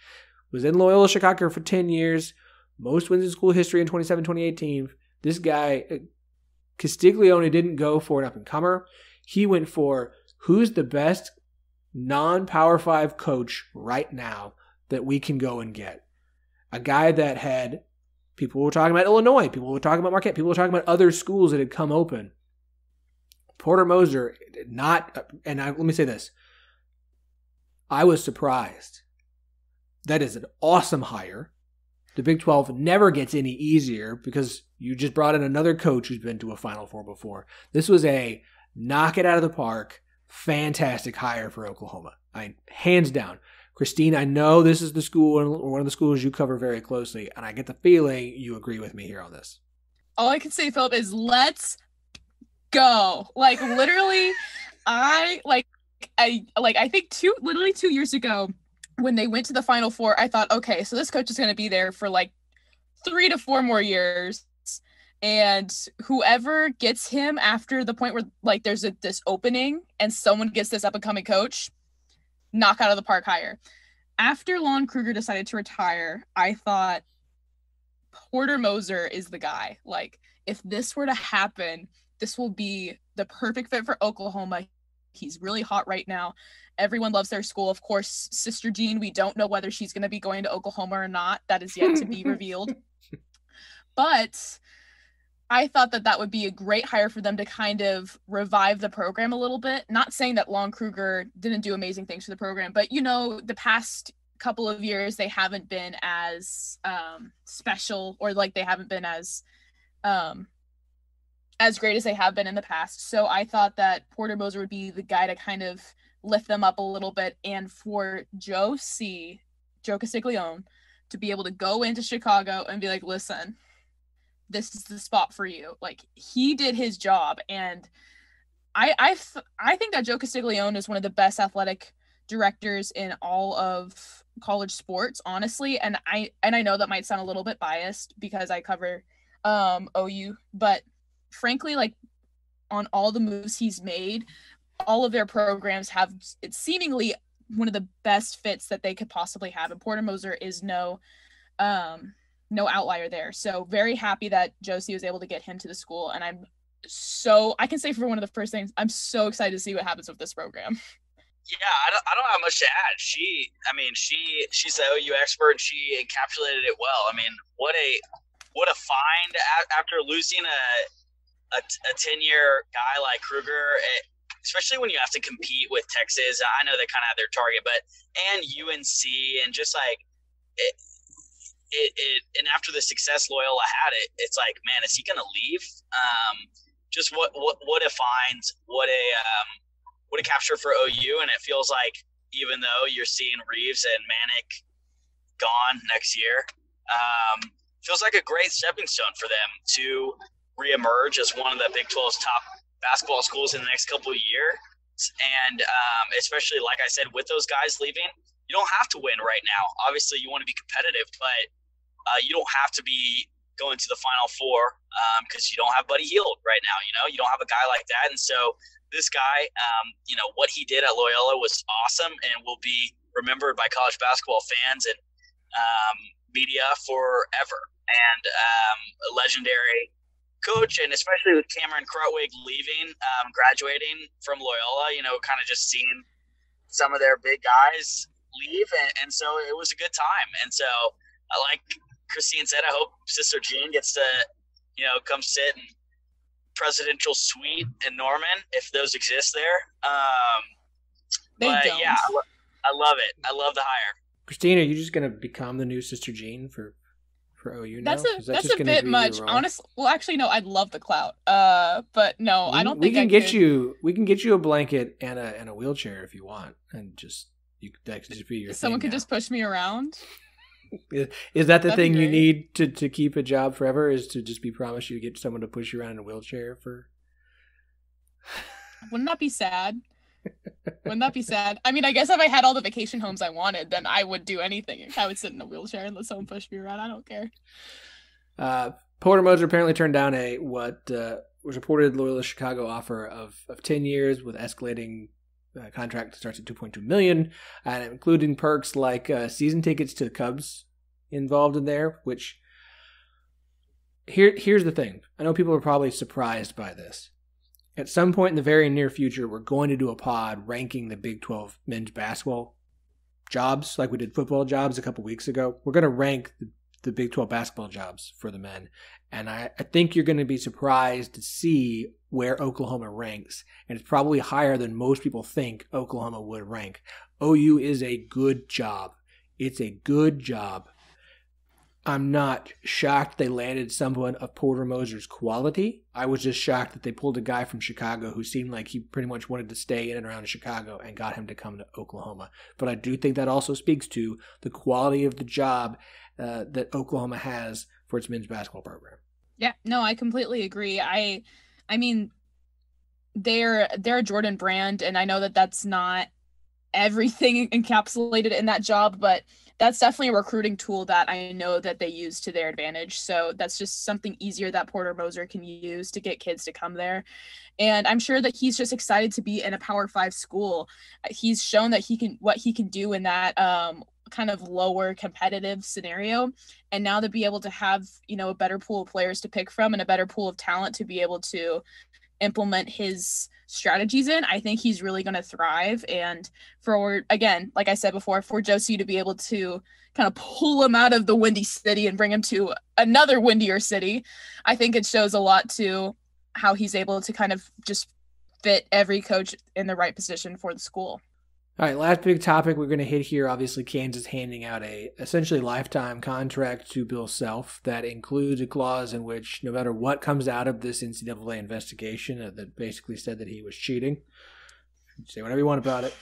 Was in Loyola Chicago for 10 years. Most wins in school history in 2017-2018. This guy, Castiglione, didn't go for an up-and-comer. He went for who's the best non-Power 5 coach right now that we can go and get. A guy that had, people were talking about Illinois, people were talking about Marquette, people were talking about other schools that had come open. Porter Moser, let me say this. I was surprised. That is an awesome hire. The Big 12 never gets any easier because you just brought in another coach who's been to a Final Four before. This was a knock it out of the park, fantastic hire for Oklahoma. Hands down. Christine, I know this is the school, one of the schools you cover very closely, and I get the feeling you agree with me here on this. All I can say, Philip, is let's go. Like, literally, I think 2 years ago when they went to the Final Four, I thought, okay, so this coach is going to be there for like 3 to 4 more years. And whoever gets him after the point where like there's this opening and someone gets this up and coming coach, knock out of the park hire. After Lon Kruger decided to retire, I thought Porter Moser is the guy. Like, if this were to happen, this will be the perfect fit for Oklahoma. He's really hot right now. Everyone loves their school. Of course, Sister Jean, we don't know whether she's going to be going to Oklahoma or not. That is yet to be revealed. But I thought that would be a great hire for them to kind of revive the program a little bit. Not saying that Lon Kruger didn't do amazing things for the program, but, the past couple of years, they haven't been as special, or like they haven't been as great as they have been in the past. So I thought that Porter Moser would be the guy to kind of lift them up a little bit. And for Joe Castiglione, to be able to go into Chicago and be like, listen, this is the spot for you. Like, he did his job. And I think that Joe Castiglione is one of the best athletic directors in all of college sports, honestly. And I know that might sound a little bit biased because I cover OU, but frankly, like, on all the moves he's made, all of their programs have seemingly one of the best fits that they could possibly have. And Porter Moser is no outlier there. So very happy that Josie was able to get him to the school. And I can say for one of the first things, I'm so excited to see what happens with this program. Yeah, I don't have much to add. She's the OU expert, and she encapsulated it well. I mean, what a find after losing a 10-year guy like Kruger, especially when you have to compete with Texas. I know they kind of had their target, and UNC, and just like it, and after the success Loyola had, it's like, man, is he going to leave? Just what a find, what a capture for OU. And it feels like, even though you're seeing Reeves and Manick gone next year, feels like a great stepping stone for them to reemerge as one of the Big 12's top basketball schools in the next couple of years. And especially, like I said, with those guys leaving, you don't have to win right now. Obviously, you want to be competitive, but you don't have to be going to the Final Four because you don't have Buddy Hield right now. You don't have a guy like that. And so this guy, what he did at Loyola was awesome and will be remembered by college basketball fans and media forever. And a legendary coach, and especially with Cameron Krutwig leaving, graduating from Loyola, kind of just seeing some of their big guys leave. And so it was a good time. And so, like Christine said, I hope Sister Jean gets to, come sit in presidential suite in Norman, if those exist there. But don't. yeah, I love it. I love the hire. Christina, are you just going to become the new Sister Jean for OU now? That's a bit much, honestly. Well, actually, no. I'd love the clout. But no, I don't think we can get you a blanket and a wheelchair if you want, and that could just be your. Someone could just push me around. Is that the thing you need to keep a job forever? Is to just be promised you get someone to push you around in a wheelchair for? Wouldn't that be sad? Wouldn't that be sad? I mean, I guess if I had all the vacation homes I wanted, then I would do anything. I would sit in a wheelchair and let someone push me around. I don't care. Porter Moser apparently turned down what was reported Loyola Chicago offer of 10 years with escalating contract that starts at $2.2 million, and including perks like season tickets to the Cubs involved in there. Which here's the thing: I know people are probably surprised by this. At some point in the very near future, we're going to do a pod ranking the Big 12 men's basketball jobs, like we did football jobs a couple weeks ago. We're going to rank the Big 12 basketball jobs for the men. And I think you're going to be surprised to see where Oklahoma ranks. And it's probably higher than most people think Oklahoma would rank. OU is a good job. It's a good job. I'm not shocked they landed someone of Porter Moser's quality. I was just shocked that they pulled a guy from Chicago who seemed like he pretty much wanted to stay in and around Chicago and got him to come to Oklahoma. But I do think that also speaks to the quality of the job that Oklahoma has for its men's basketball program. Yeah, no, I completely agree. I mean, they're a Jordan brand, and I know that that's not everything encapsulated in that job, but that's definitely a recruiting tool that I know that they use to their advantage. So that's just something easier that Porter Moser can use to get kids to come there. And I'm sure that he's just excited to be in a Power 5 school. He's shown that what he can do in that kind of lower competitive scenario. And now to be able to have, a better pool of players to pick from and a better pool of talent to be able to implement his strategies in, I think he's really going to thrive. And again, like I said before, for Josie to be able to kind of pull him out of the windy city and bring him to another windier city, I think it shows a lot to how he's able to kind of just fit every coach in the right position for the school. All right, last big topic we're going to hit here. Obviously, Kansas handing out a essentially lifetime contract to Bill Self that includes a clause in which no matter what comes out of this NCAA investigation that basically said that he was cheating, say whatever you want about it,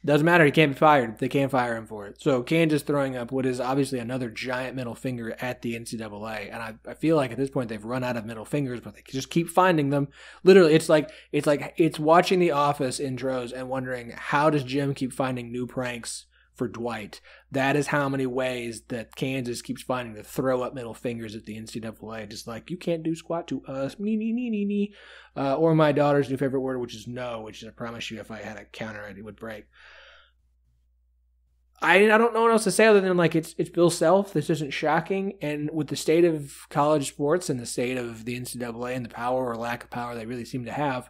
doesn't matter. He can't be fired. They can't fire him for it. So Kansas throwing up what is obviously another giant middle finger at the NCAA. And I feel like at this point they've run out of middle fingers, but they just keep finding them. Literally, it's watching The Office intros and wondering, how does Jim keep finding new pranks for Dwight? That is how many ways that Kansas keeps finding to throw up middle fingers at the NCAA. Just like, you can't do squat to us. Me. Or my daughter's new favorite word, which is no, which I promise you if I had a counter it would break. I don't know what else to say other than it's Bill Self. This isn't shocking. And with the state of college sports and the state of the NCAA and the power or lack of power they really seem to have,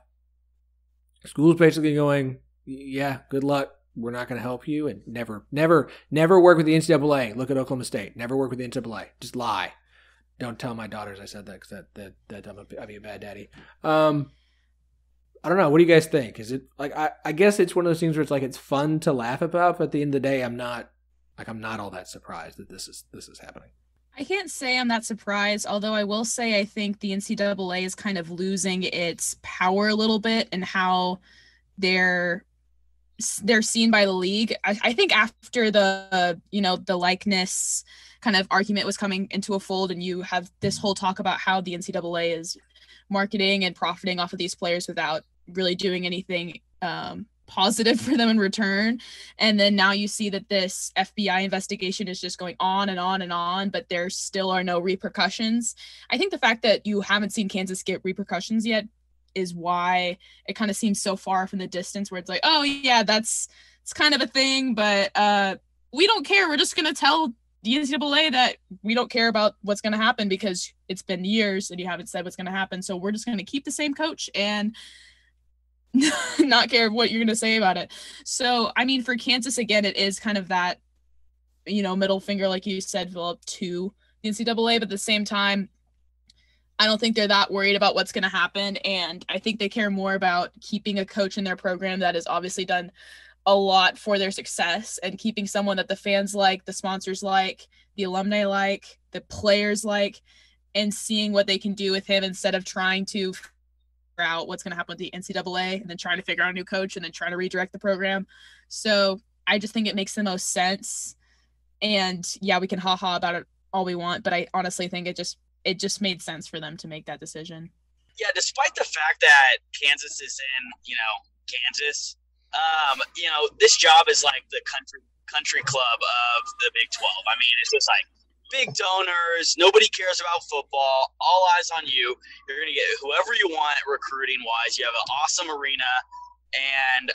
school's basically going, yeah, good luck. We're not going to help you. And never work with the NCAA. Look at Oklahoma State. Never work with the NCAA. Just lie. Don't tell my daughters I said that because I'd be a bad daddy. I don't know. What do you guys think? Is it I guess it's one of those things where it's fun to laugh about, but at the end of the day, I'm not all that surprised that this is happening. I can't say I'm that surprised, although I will say I think the NCAA is kind of losing its power a little bit and how they're seen by the league. I think after the likeness kind of argument was coming into a fold, and you have this whole talk about how the NCAA is marketing and profiting off of these players without really doing anything positive for them in return. And then now you see that this FBI investigation is just going on and on and on, but there still are no repercussions. I think the fact that you haven't seen Kansas get repercussions yet is why it kind of seems so far from the distance, where it's like, oh yeah, it's kind of a thing, but we don't care. We're just going to tell the NCAA that we don't care about what's going to happen because it's been years and you haven't said what's going to happen. So we're just going to keep the same coach and not care what you're going to say about it. So, I mean, for Kansas, again, it is kind of that, middle finger, like you said, Philip, to the NCAA, but at the same time, I don't think they're that worried about what's going to happen. And I think they care more about keeping a coach in their program that has obviously done a lot for their success, and keeping someone that the fans like, the sponsors like, the alumni like, the players like, and seeing what they can do with him instead of trying to figure out what's going to happen with the NCAA and then trying to figure out a new coach and then trying to redirect the program. So I just think it makes the most sense. And yeah, we can ha-ha about it all we want, but I honestly think it just made sense for them to make that decision. Yeah, despite the fact that Kansas is in, Kansas, this job is like the country club of the Big 12. I mean, it's just like big donors. Nobody cares about football. All eyes on you. You're going to get whoever you want recruiting-wise. You have an awesome arena. And,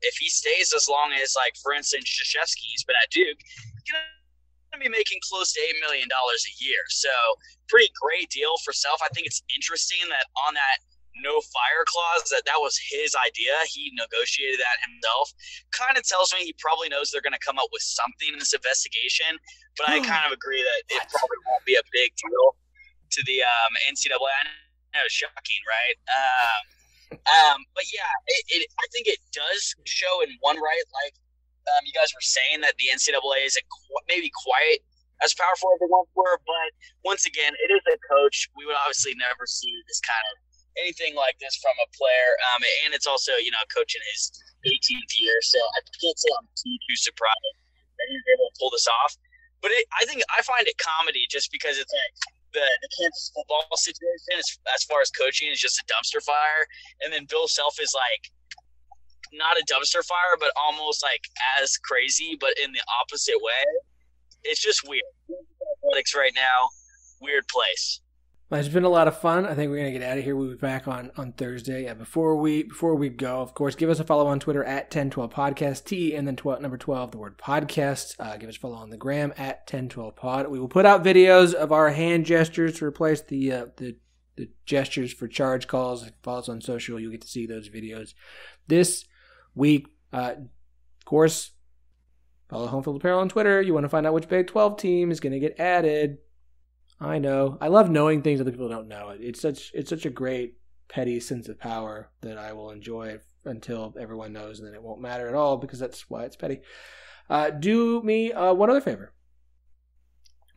if he stays as long as, like, for instance, Krzyzewski's been at Duke, he's going to be making close to $8 million a year. So pretty great deal for Self. I think it's interesting that on that no fire clause, that was his idea. He negotiated that himself. Kind of tells me he probably knows they're going to come up with something in this investigation, but I kind of agree that it probably won't be a big deal to the NCAA. I know it's shocking, right? But yeah, I think it does show in one right, like you guys were saying, that the NCAA isn't maybe quite as powerful as they once were, but once again, it is a coach. We would obviously never see this kind of anything like this from a player, and it's also coach in his 18th year, so I can't say I'm too surprised that he's able to pull this off. But I find it comedy just because it's like the Kansas football situation as far as coaching is just a dumpster fire, and then Bill Self is like not a dumpster fire, but almost like as crazy, but in the opposite way. It's just weird. Athletics right now, weird place. Well, it's been a lot of fun. I think we're going to get out of here. We'll be back on Thursday. Before we go, of course, give us a follow on Twitter at 1012podcast, T and then number 12, the word podcast. Give us a follow on the gram at 1012pod. We will put out videos of our hand gestures to replace the gestures for charge calls. If you follow us on social, you'll get to see those videos this week. Of course, follow Home Field Apparel on Twitter. You want to find out which Big 12 team is going to get added. I know. I love knowing things other people don't know. It's such a great petty sense of power that I will enjoy until everyone knows, and then it won't matter at all because that's why it's petty. Do me one other favor.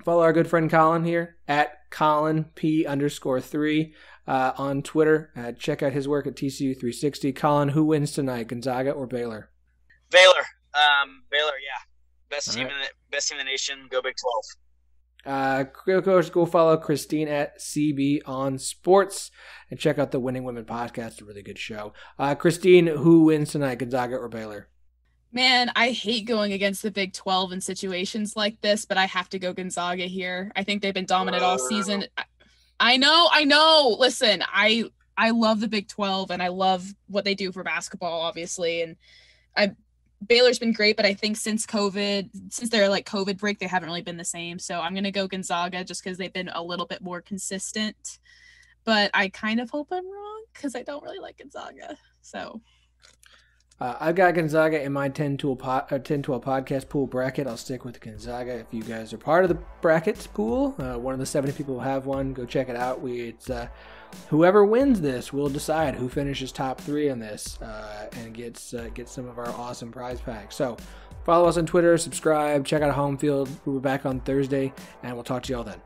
Follow our good friend Colin here at ColinP_3 on Twitter. Check out his work at TCU360. Colin, who wins tonight, Gonzaga or Baylor? Baylor. Baylor, yeah. Best team in the nation. Go Big 12. Go follow Christine at CB on Sports and check out the Winning Women podcast. A really good show. Christine, who wins tonight, Gonzaga or Baylor? Man, I hate going against the Big 12 in situations like this, but I have to go Gonzaga here. I think they've been dominant all season. I know. Listen, I love the Big 12 and I love what they do for basketball, obviously. And Baylor's been great, but I think since their COVID break, they haven't really been the same. So I'm going to go Gonzaga just because they've been a little bit more consistent. But I kind of hope I'm wrong because I don't really like Gonzaga. So I've got Gonzaga in my 10-12 podcast pool bracket. I'll stick with Gonzaga. If you guys are part of the brackets pool, one of the 70 people who have one, go check it out. It's whoever wins this will decide who finishes top 3 on this and gets some of our awesome prize packs. So follow us on Twitter, subscribe, check out Home Field. We'll be back on Thursday, and we'll talk to you all then.